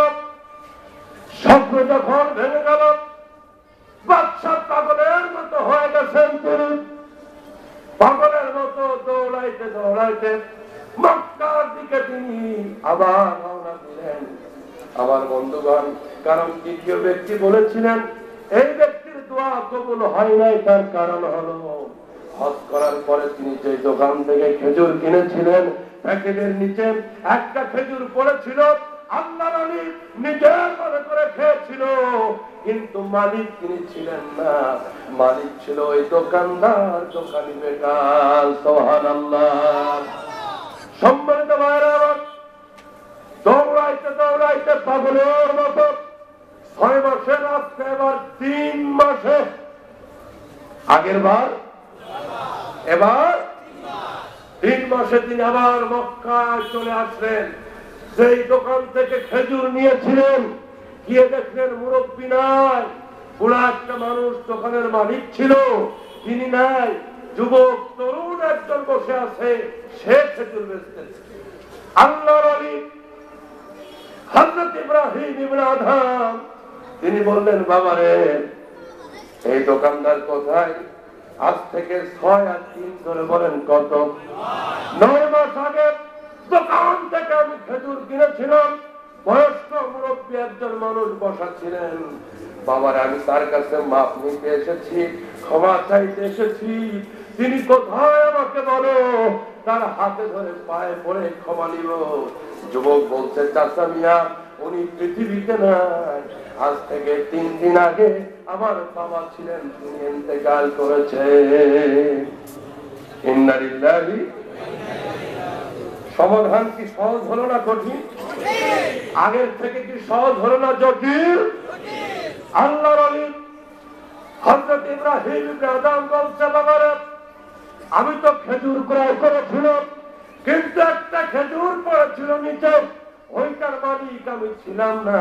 স্বপ্ন যখন ভেঙে গেল, বাচ্চা পাগলের মতো হয়ে গেছেন। তিনি পাগলের মতো দৌড়াইতে দৌড়াইতে মক্কার দিকে তিনি আবার রওনা দিলেন। আমার বন্ধুগণ, কারণ তৃতীয় ব্যক্তি বলেছিলেন এই ব্যক্তির দোয়া কবুল হয় নাই, তার কারণ হলো হজ করার পরে তিনি যে দোকান থেকে খেজুর কিনেছিলেন, প্যাকেটের নিচে একটা খেজুর পড়েছিল। আল্লাহর ওলি নিজের মনে করে খেয়েছিল, কিন্তু মালিক তিনি ছিলেন না, মালিক ছিল ওই দোকানদার, দোকানি বেটা। সুবহানাল্লাহ। সম্মানিত ভাইরা, দৌড়াইতে দৌড়াইতে পাগলের মতো 6 মাসের রাস্তা এবার 3 মাসে, আগের বার এবার 3 মাসে তিনি আবার মক্কায় চলে আসলেন। যেই দোকান থেকে খেজুর নিয়েছিলেন, গিয়ে দেখলেন মুরব্বী নাই, বুড়া একটা মানুষ দোকানের মালিক ছিল, তিনি নাই। যুবক তরুণ একজন বসে আছে, সে খেজুর বেচতেছে। আল্লাহর ওলি হযরত ইব্রাহিম ইবনে আদহাম তিনি বললেন, বাবারে এই দোকানদার কোথায়? আজ থেকে 6 আর 3 ধরে বলেন কত? 9 মাস আগে দোকান থেকে আমি খেজুর কিনেছিলাম। বয়স্ক মুরব্বী একজন মানুষ বসা ছিলেন। বাবার আমি তার কাছে মাপ নিতে এসেছি, ক্ষমা চাইতে এসেছি। তিনি কোথায় আমাকে বলো, তার হাতে ধরে পায়ে পড়ে ক্ষমা নিব। যুবক বলছে, চাচা মিয়া উনি পৃথিবীতে নাই। আজ থেকে 3 দিন আগে আমার বাবা ছিলেন, তিনি ইন্তেকাল করেছে। ইন্না লিল্লাহি। সমাধান কি সহজ হলো না কঠিন? আগের থেকে কি সহজ হলো না জটিল? আল্লাহর ওলি হযরত ইব্রাহিম ইবনে আদম বলছে, বাবারা আমি তো খেজুর ক্রয় করেছিলাম, কিন্তু একটা খেজুর পড়েছিল নিচে, ওইটার মালিক আমি ছিলাম না,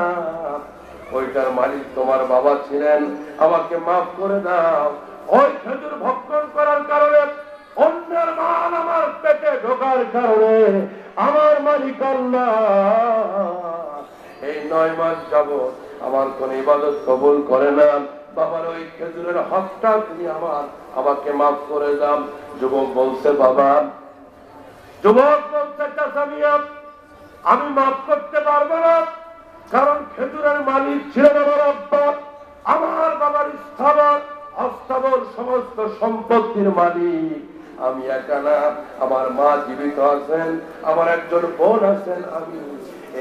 ওইটার মালিক তোমার বাবা ছিলেন, আমাকে মাফ করে দাও। ওই খেজুর ভক্ষণ করার কারণে, অন্যের মাল আমার পেটে ঢোকার কারণে আমার মালিক আল্লাহ এই 9 মাস যাবত আমার কোন ইবাদত কবুল করে না। বাবার ওই খেজুরের হকটা তুমি আমাকে মাফ করে দাও। যুবক বলছে, বাবা, যুবক বলছে, চাচা মিয়া আমি মাফ করতে পারবো না, কারণ খেজুরের মালিক ছিলেন আমার আব্বা। আমার বাবার স্থাবর অস্থাবর সমস্ত সম্পত্তির মালিক আমি একা না, আমার মা জীবিত আছেন, আমার একজন বোন আছেন। আমি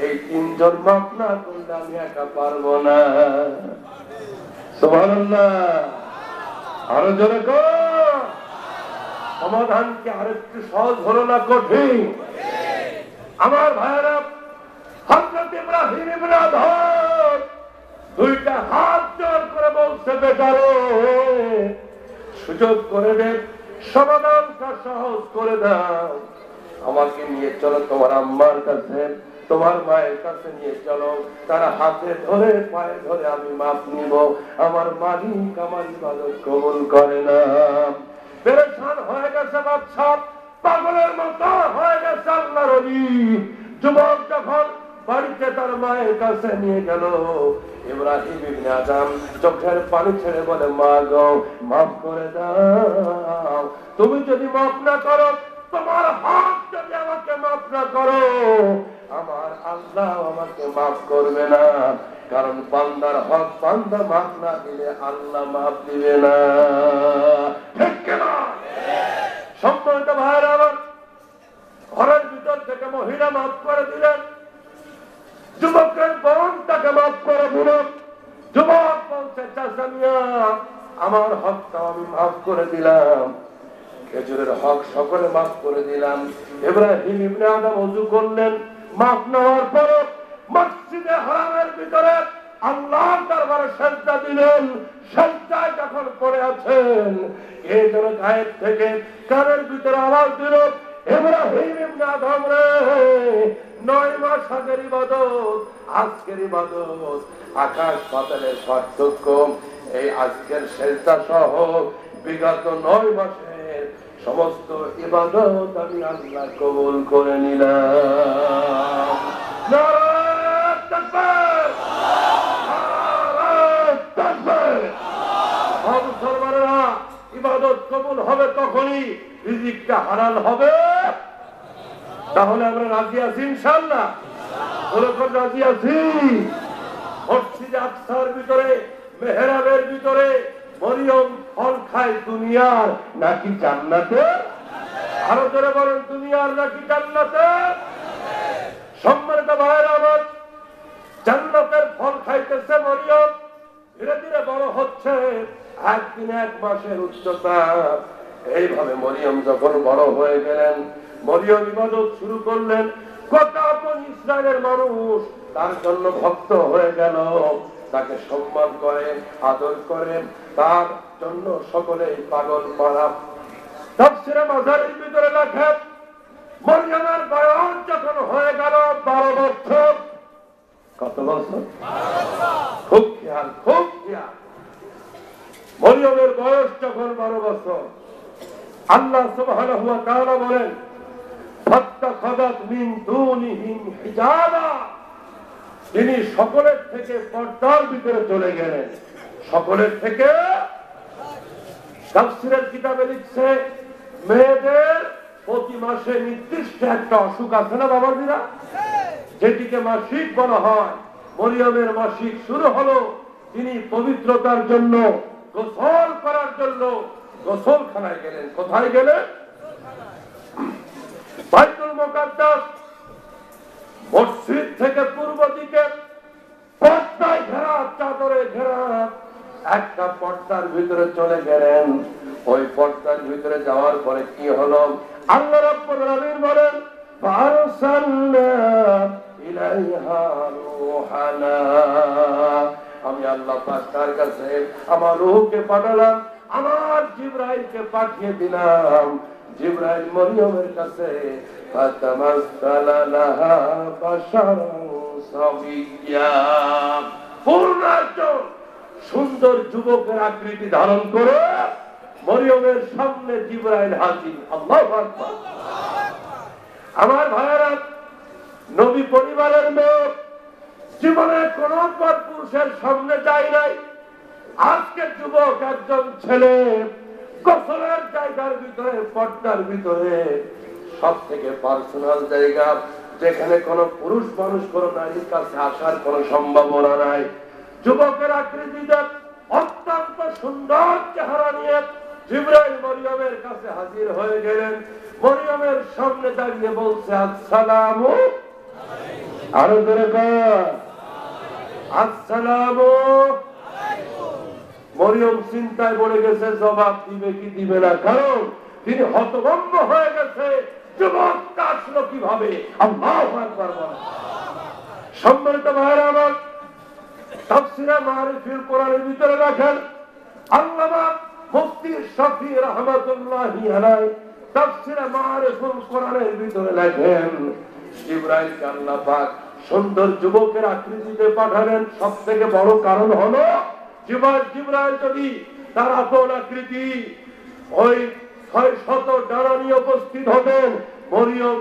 এই 3 জন মাফ না করলে আমি একা পারবো না। সুবহানাল্লাহ। আরো জোরে কর। সমাধান কি আরেকটু সহজ হলো না কঠিন? আমার ভাইয়েরা, হযরত ইব্রাহিম ইবনে আদহাম 2টা হাত জোর করে বলছে, বেটারে সুযোগ করে দে, সমাধানটা সহজ করে দাও। আমাকে নিয়ে চলো তোমার আম্মার কাছে, তোমার মায়ের কাছে নিয়ে চলো, তারা হাতে ধরে পায়ে ধরে আমি মাপ নিব। আমার মালিক আমার ইবাদত কবুল করে না। পেরেশান হয়ে গেছে বাদশা, পাগলের মতো হয়ে গেছে আল্লাহর ওলি। যুবক যখন বাড়িতে তার মায়ের কাছে নিয়ে গেল, ইব্রাহিম ইবনে আদম চোখের পানি ছেড়ে বলে, মা গো মাফ করে দাও। তুমি যদি মাফ না করো, তোমার হক যদি আমাকে মাফ না করো, আমার আল্লাহ আমাকে মাফ করবে না। কারণ বান্দার হক বান্দা মাফ না দিলে আল্লাহ মাফ দিবে না। ঠিক কিনা? সম্মানিত ভাইরা আমার, ঘরের ভিতর থেকে মহিলা মাফ করে দিলেন, যুবকের বোন তাকে মাফ করে দিল। যুবক বলছে, চাচা মিয়া আমার হকটা আমি মাফ করে দিলাম, খেজুরের হক সকলে মাফ করে দিলাম। ইব্রাহিম ইবনে আদম ওযু করলেন, মাফ নেওয়ার পর মসজিদে হারামের ভিতরে আল্লাহর দরবারে সিজদা দিলেন। সিজদায় যখন পড়ে আছেন, এই যেন গায়েব থেকে কানের ভিতরে আওয়াজ দিল, ইব্রাহিম ইবনে আদম রে, 9 মাস আগের ইবাদত আজকের ইবাদত আকাশ পাতালের পার্থক্য। এই আজকের সিজদা সহ বিগত 9 মাসের সমস্ত ইবাদত আমি আল্লাহ কবুল করে নিলাম। নারায়ে তাকবীর, নারায়ে তাকবীর। মুসলমানেরা, ইবাদত কবুল হবে তখনই রিজিকটা হালাল হবে। তাহলে আমরা রাজি আছি ইনশাআল্লাহ? ওরকম রাজি আছি? মসজিদে আকসার ভিতরে, মেহরাবের ভিতরে মরিয়ম ফল খায় দুনিয়ার নাকি জান্নাতে? আরো জোরে বলেন, দুনিয়ার নাকি জান্নাতে? সম্মানিত ভাইরা আমার, জান্নাতের ফল খাইতেছে মরিয়ম, ধীরে ধীরে বড় হচ্ছে, একদিন 1 মাসের উচ্চতা। এইভাবে মরিয়ম যখন বড় হয়ে গেলেন, মরিয়ম ইবাদত শুরু করলেন। গোটা বনি ইসরায়েলের মানুষ তার জন্য ভক্ত হয়ে গেল, তাকে সম্মান করে, আদর করে, তার জন্য সকলেই পাগল পারা। তাফসীরে মাজারির ভিতরে লেখা, মরিয়মের বয়স যখন হয়ে গেল 12 বছর। কত বছর? 12 বছর। খুব খেয়াল, খুব খেয়াল। মরিয়মের বয়স যখন 12 বছর, আল্লাহ সুবহানাহু ওয়া তাআলা বলেন, ফাত্তাখাযাত মিন দুনিহিম হিজাবা, তিনি সকলের থেকে পর্দার ভিতরে চলে গেলেন। সকলের থেকে, তাফসীরের কিতাবে লিখছে, মেয়েদের প্রতি মাসে নির্দিষ্ট একটা অসুখ আছে না বাবাজিরা, যেটিকে মাসিক বলা হয়। মরিয়মের মাসিক শুরু হলো, তিনি পবিত্রতার জন্য, গোসল করার জন্য গোসলখানায় গেলেন। কোথায় গেলেন? বাইতুল মুকাদ্দাস। মসজিদ থেকে পূর্ব দিকে পর্দায় ঘেরা, চাদরে ঘেরা একটা পর্দার ভিতরে চলে গেলেন। ওই পর্দার ভিতরে যাওয়ার পরে কি হলো? আল্লাহ রাব্বুল আলামিন বলেন, ফারসালনা ইলাইহা রূহানা, আমি আল্লাহ পাক তার কাছে আমার রূহকে পাঠালাম, আমার জিবরাইলকে পাঠিয়ে দিলাম। জিবরাইল মরিয়মের কাছে ফাতামাসসালা লাহা বাশারান সাবিয়্যা, পূর্ণাঙ্গ সুন্দর যুবকের আকৃতি ধারণ করে মরিয়মের সামনে জিবরাইল হাজির। আল্লাহু আকবার। আমার ভাইয়েরা, নবী পরিবারের লোক জীবনে কোন পুরুষের সামনে যায় নাই। আজকে যুবক একজন ছেলে গোসলের জায়গার ভিতরে, পর্দার ভিতরে, সব থেকে পার্সোনাল জায়গা, যেখানে কোন পুরুষ মানুষ কোন নারীর কাছে আসার কোন সম্ভাবনা নাই। যুবকের আকৃতিতে অত্যন্ত সুন্দর চেহারা নিয়ে জিবরাইল মরিয়মের কাছে হাজির হয়ে গেলেন। মরিয়মের সামনে দাঁড়িয়ে বলছে, আসসালামু আলাইকুম। আরো জোরে কর, আসসালামু আলাইকুম। মরিয়ম চিন্তায় পড়ে গেছে, জবাব দিবে কি দিবে না, কারণ তিনি হতভম্ব হয়ে গেছে, যুবক আসলো কিভাবে। আল্লাহু আকবার। সম্মানিত ভাইরা আমার, তাফসীরে মারিফুল কোরআনের ভিতরে রাখেন, আল্লামা মুফতি শফি রাহমাতুল্লাহি আলাইহি তাফসীরে মারিফুল কোরআনের ভিতরে লেখেন জিবরাইলকে আল্লাহ পাক সুন্দর যুবকের আকৃতিতে পাঠালেন। সবথেকে বড় কারণ হলো জিবরাইল যদি তার আপন আকৃতি ওই 600 ডানা নিয়ে উপস্থিত হতেন, মরিয়ম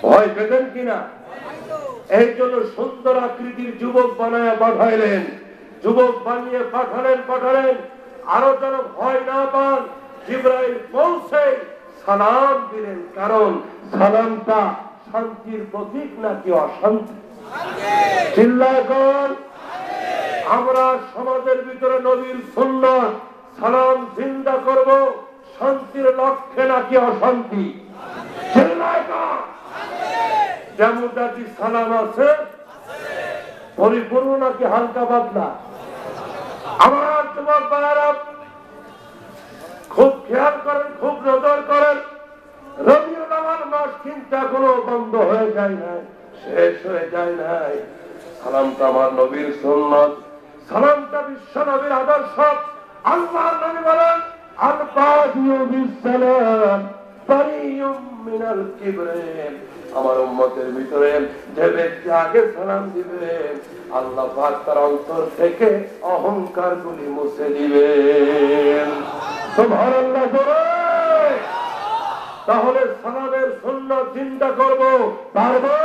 ভয় পেতেন কিনা? এই জন্য সুন্দর আকৃতির যুবক বানায় পাঠাইলেন। যুবক বানিয়ে পাঠালেন আরো যেন ভয় না পান। জিবরাইল পৌঁছে সালাম দিলেন, কারণ সালামটা শান্তির প্রতীক নাকি অশান্তি? চিল্লায় কোন? আমরা সমাজের ভিতরে নবীর সুন্নাত সালাম জিন্দা করব শান্তির লক্ষ্যে নাকি অশান্তি? চিল্লায় কোন? যেমনটি সালাম আছে পরিপূর্ণ নাকি হালকা পাতলা? আমার যুবক ভাইয়েরা খুব খেয়াল করেন, খুব নজর করেন। রবিউল আউয়াল মাস কিন্তু এখনো বন্ধ হয়ে যায় নাই, শেষ হয়ে যায় নাই। সালামটা আমার নবীর সুন্নাত, সালামটা বিশ্ব নবীর আদর্শ। আল্লাহর নবী বলেন আল বাদিউ বিসসালাম বারিউম মিনাল কিবর। আমার উম্মতের ভিতরে যে ব্যক্তি আগে সালাম দিবে আল্লাহ পাক তার অন্তর থেকে অহংকার গুলি মুছে দিবেন। সুবহানাল্লাহ জোরে। তাহলে সালামের সুন্নাত জিন্দা করব, পারবো?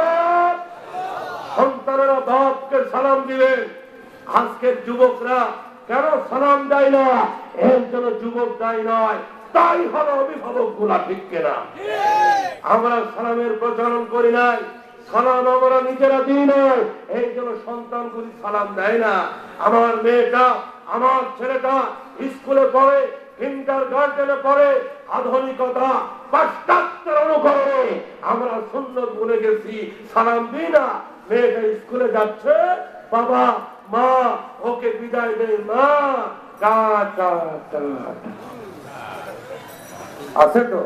সন্তানেরা বাপকে সালাম দিবেন। আজকের যুবকরা কেন সালাম দেয় না? এর জন্য যুবক দায়ী নয়, তাই হলো অভিভাবক গুলা, ঠিক কিনা? আমরা সালামের প্রচলন করি নাই, সালাম আমরা নিজেরা দিই নাই, এই জন্য সন্তানগুলি সালাম দেয় না। আমার মেয়েটা, আমার ছেলেটা স্কুলে পড়ে, কিন্ডারগার্টেনে পড়ে, আধুনিকতা পাশ্চাত্যের অনুকরণে আমরা সুন্নত ভুলে গেছি, সালাম দিই না। মেয়েটা স্কুলে যাচ্ছে, বাবা মা ওকে বিদায় দেয়, মা টাটা আছে তো?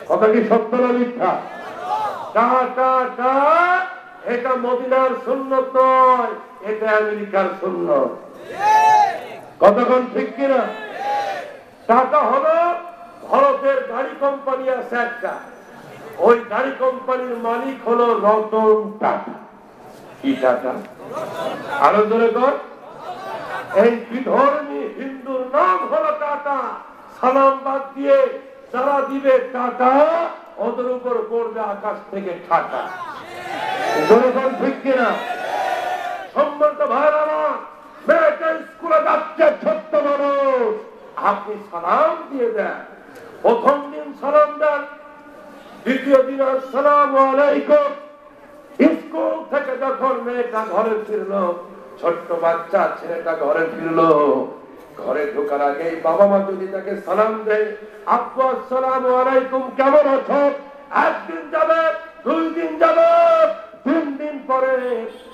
কথা কি সত্য না মিথ্যা? টাটা এটা মদিনার সুন্নত নয়, এটা আমেরিকার সুন্নত। কতক্ষণ ঠিক কিনা? টাটা হলো ভারতের গাড়ি কোম্পানি আছে একটা, ওই গাড়ি কোম্পানির মালিক হলো রতন টাটা। কি টাটা? আরো জোরে কর। এই বিধর্মী হিন্দুর নাম হলো টাটা। সালাম বাদ দিয়ে যারা দিবে টাটা, ওদের উপর পড়বে আকাশ থেকে টাটা। জনগণ ঠিক কিনা? সম্মানিত ভাইরা আমার, মেয়েটা স্কুলে যাচ্ছে, ছোট্ট মানুষ, আপনি সালাম দিয়ে দেন। প্রথম দিন সালাম দেন, দ্বিতীয় দিন আসসালামু আলাইকুম। স্কুল থেকে যখন মেয়েটা ঘরে ফিরলো, ছোট্ট বাচ্চা ছেলেটা ঘরে ফিরলো, ঘরে ঢোকার আগে বাবা মা যদি তাকে সালাম দেয়, আব্বু আসসালামু আলাইকুম, কেমন আছো? একদিন যাবে, 2 দিন যাবে, 3 দিন পরে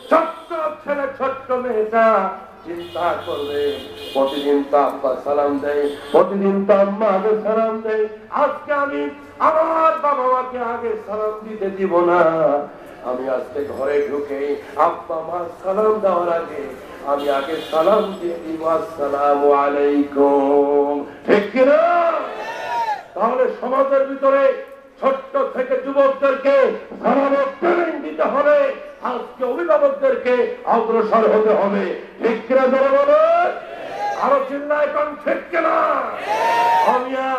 ছোট্ট ছেলে ছোট্ট মেয়েটা চিন্তা করবে, প্রতিদিন তো আব্বা সালাম দেয়, প্রতিদিন তো আম্মা আগে সালাম দেয়, আজকে আমি আমার বাবা মাকে আগে সালাম দিতে দিব না। আমি আজকে ঘরে ঢুকে আব্বা মা সালাম দেওয়ার আগে আমি আগে সালাম দিয়ে দিব, আসসালামু আলাইকুম। ঠিক কিনা? তাহলে সমাজের ভিতরে ছোট্ট থেকে যুবকদেরকে সালামের ট্রেনিং দিতে হবে, আজকে অভিভাবকদেরকে অগ্রসর হতে হবে। ঠিক কিনা যারা বলে? আরো চিল্লায় কোন ঠিক কিনা? আমিয়া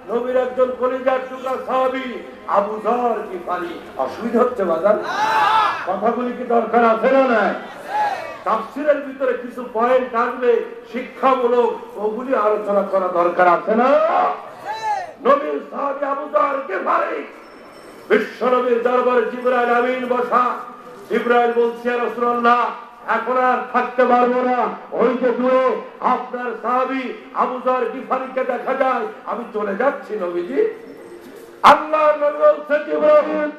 নবীর একজন কলিজার টুকরা সাহাবী আবু যর গিফারি। অসুবিধা হচ্ছে বাজার? কথাগুলি কি দরকার আছে না? নাই? তাফসীরের ভিতরে কিছু পয়েন্ট আসবে শিক্ষামূলক, ওগুলি আলোচনা করা দরকার আছে না? নবীর সাহাবী আবু যর গিফারি বিশ্ব নবীর দরবারে জিবরাইল আমিন বসা। জিবরাইল বলছে, ইয়া রাসূলুল্লাহ, এখন আর থাকতে পারবো না, ওই যে দূরে আপনার সাহাবী আবু যর গিফারিকে দেখা যায়, আমি চলে যাচ্ছি নবীজি। আল্লাহর নবী বলছে, জিবরাইল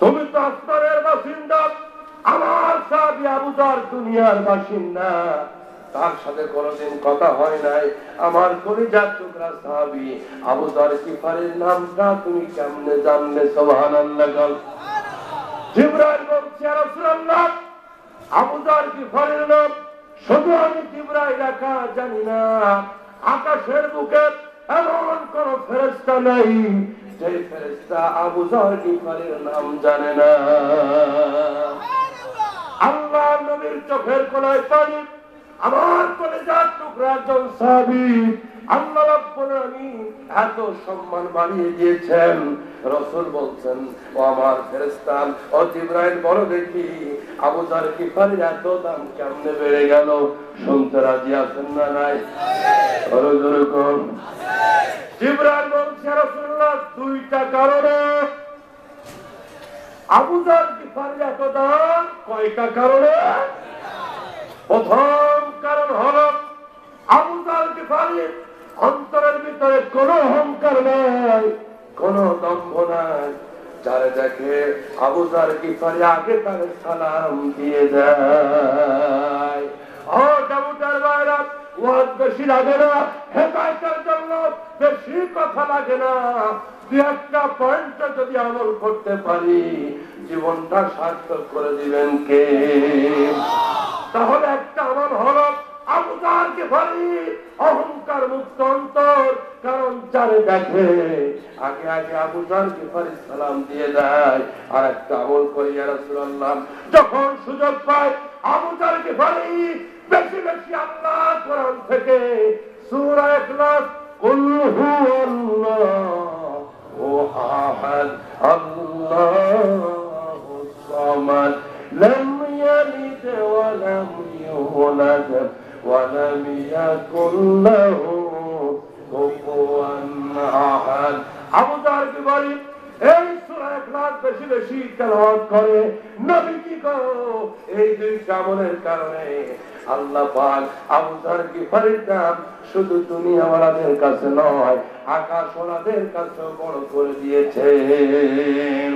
তুমি তো আসমানের বাসিন্দা, আমার সাহাবী আবু যর দুনিয়ার বাসিন্দা, তার সাথে কোনোদিন কথা হয় নাই, আমার কলিজার টুকরা সাহাবী আবু যর গিফারির নামটা তুমি কেমনে জানলে? সুবহানাল্লাহ। জিবরাইল বলছে, ইয়া রাসূলুল্লাহ, আবু যর গিফারির নাম শুধু আমি জিবরাইল একা জানি না, আকাশের বুকে এমন কোন ফেরেশতা নাই যে ফেরেশতা আবু যর গিফারির নাম জানে না। আল্লাহ নবীর চোখের কোনায় পানি, আমার কলিজার টুকরা একজন সাহাবী, আল্লাহ রাব্বুল আলামিন এত সম্মান বাড়িয়ে দিয়েছেন। রাসূল বলছেন, ও আমার ফেরেশতা, ও জিবরাইল বড় দেখি আবু যর গিফারির এত দাম কেমনে বেড়ে গেল? শুনতে রাজি আছেন না নাই? বড় জোরে কোন জিবরাইল বলছে, রাসূলুল্লাহ দুইটা কারণে আবু যর গিফারির এত দাম। কয়টা কারণে? প্রথম কারণ হলো আবু যর গিফারির অন্তরের ভিতরে কোনো অহংকার নাই, কোনো দম্ভ নাই। যারা দেখে আবু যর গিফারি আগে তার সালাম দিয়ে দেয়। ও ডাবুটার বাইরা, ওয়াজ বেশি লাগে না, হেদায়েতের জন্য বেশি কথা লাগে না। দুই একটা পয়েন্ট যদি আমল করতে পারি, জীবনটা সার্থক করে দিবেন কে? তাহলে একটা আমল হলো আবু যর গিফারি অহংকার মুক্ত অন্তর। কারণ যারে দেখে আগে আগে আবু যর গিফারি সালাম দিয়ে দেয়। আর একটা আমল করি, ইয়া রাসূলুল্লাহ, যখন সুযোগ পায় আবু যর গিফারি বেশি বেশি আল্লাহ কোরআন থেকে সূরা ইখলাস, কুল হুয়াল্লাহু আহাদ আল্লাহুস সামাদ লাম ইয়ালিদ ওয়া লাম ইউলাদ ওয়া লাম ইয়াকুল লাহু কুফুয়ান আহাদ। আবু যর গিফারি এই সূরা ইখলাস বেশি বেশি তেলাওয়াত করে। নবী কি করো? এই দুই আমলের কারণে আল্লাহ পাক আবু যর গিফারির নাম শুধু দুনিয়াওয়ালাদের কাছে নয়, আকাশওয়ালাদের কাছে বড় করে দিয়েছেন।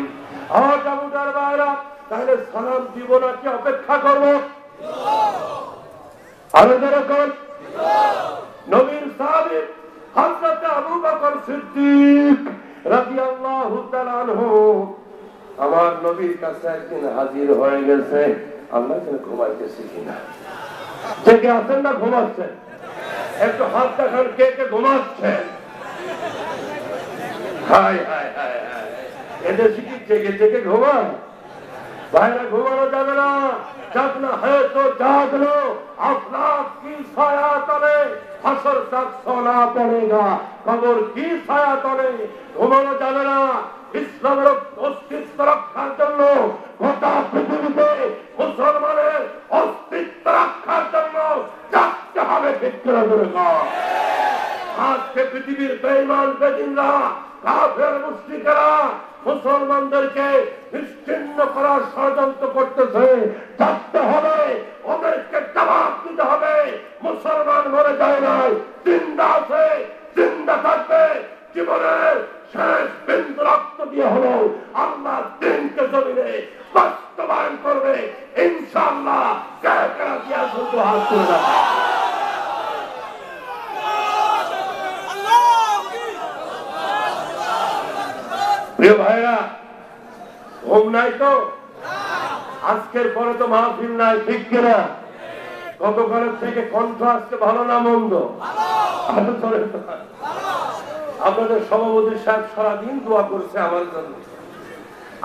আজ আবু যর ভাইরা, তাহলে সালাম দিব নাকি অপেক্ষা করব? আরো যেরকম নবীর সাহাবী হযরত আবু বকর সিদ্দিক রাদিয়াল্লাহু তাআলা আনহু আমার নবীর কাছে একদিন হাজির হয়ে গেছে। আল্লাহ যেন ঘুমাইতেছি কিনা, জেগে আছেন না ঘুমাচ্ছেন? একটু হাত দেখান কে কে ঘুমাচ্ছেন। হায় হায় হায় হায়, এদেশে কি জেগে জেগে ঘুমায়? ভাইরা ঘুমানো যাবে না। জাগনা है तो जाग लो, अफलाक की साया तले हशर तक सोना पड़ेगा। कब्र की साया तले ঘুমানো যাবে না। ইসলামের অস্তিত্ব রক্ষার জন্য, গোটা পৃথিবীতে মুসলমানের অস্তিত্ব রক্ষার জন্য জাগতে হবে। ঠিক করে ধরেগা। আজকে পৃথিবীর বেঈমান বেদিনরা, কাফের মুশরিকরা মুসলমানদেরকে নিশ্চিহ্ন করার ষড়যন্ত্র করতেছে। জাগতে হবে, ওদেরকে জবাব দিতে হবে। মুসলমান মরে যায় নাই, জিন্দা আছে, জিন্দা থাকবে। জীবনের শেষ বিন্দু রক্ত দিয়ে হলো আল্লাহ দিনকে জমিনে বাস্তবায়ন করবে ইনশাআল্লাহ। কে কে রাজি আছেন তো হাত তুলে দেখান। প্রিয় ভাইরা, ঘুম নাই তো? আজকের পরে তো মাহফিল নাই, ঠিক কিনা? গতকালের থেকে কণ্ঠ আজকে ভালো না মন্দ? আপনাদের সভাপতি সাহেব সারাদিন দোয়া করছে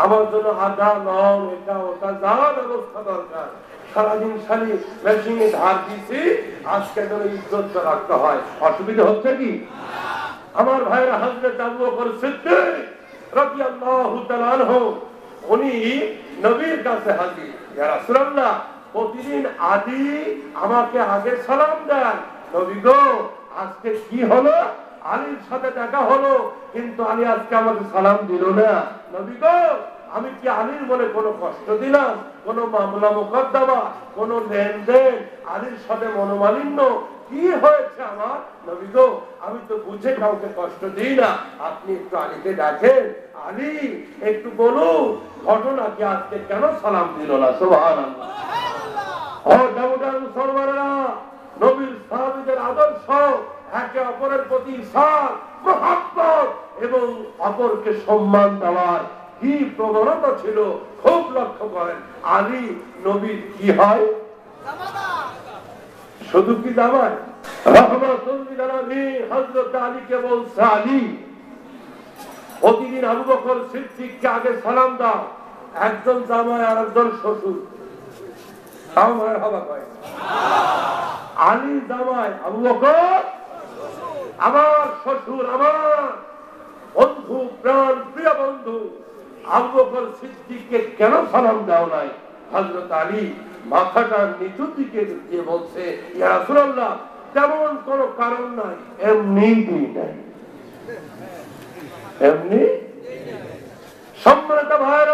আমার জন্য, আদা নম এটা ওটা যা ব্যবস্থা দরকার সারাদিন সারি মেশিনে ধার দিছি। আজকে যেন ইজ্জত রাখতে হয়। অসুবিধা হচ্ছে কি? আমার ভাইরা হযরত আবু বকর সিদ্দিক রাদিয়াল্লাহু তাআলা আনহু উনি নবীর কাছে হাজির। ইয়া রাসূলুল্লাহ, প্রতিদিন আদি আমাকে আগে সালাম দেন। নবী গো, আজকে কি হলো? আলীর সাথে দেখা হলো, কিন্তু আলী আজকে আমাকে সালাম দিল না। নবী গো, আমি কি আলীর মনে কোনো কষ্ট দিলাম? কোনো মামলা মোকদ্দমা, কোনো লেনদেন, আলীর সাথে মনোমালিন্য কি হয়েছে আমার? নবী গো, আমি তো বুঝে কাউকে কষ্ট দিই না। আপনি একটু আলীকে ডাকেন। আলী, একটু বলুন ঘটনা কি, আজকে কেন সালাম দিল না? সুবহানাল্লাহ। ও দাউদার মুসলমানেরা, নবীর সাহাবীদের আদর্শ, একে অপরের প্রতি ঈর্ষা, মহব্বত এবং অপরকে সম্মান দেওয়ার কি প্রবণতা ছিল খুব লক্ষ্য করেন। আলী নবীর কি হয়? শুধু কি জামাই? রহমাতুল লিল আলামিন হযরত আলীকে বলছে, আলী প্রতিদিন আবু বকর সিদ্দিককে আগে সালাম দাও, একজন জামাই আর একজন শ্বশুর। আলী জামাই, আবু বকর আমার শ্বশুর, আমার বন্ধু, প্রাণ প্রিয় বন্ধু। আবু বকর সিদ্দিককে কেন সালাম দাও নাই? হযরত আলী মাথাটা নিচুর দিকে দিয়ে বলছে, ইয়া রাসূলুল্লাহ, তেমন কোনো কারণ নাই, এমনি নাই, এমনি। সম্মানিত ভাইরা,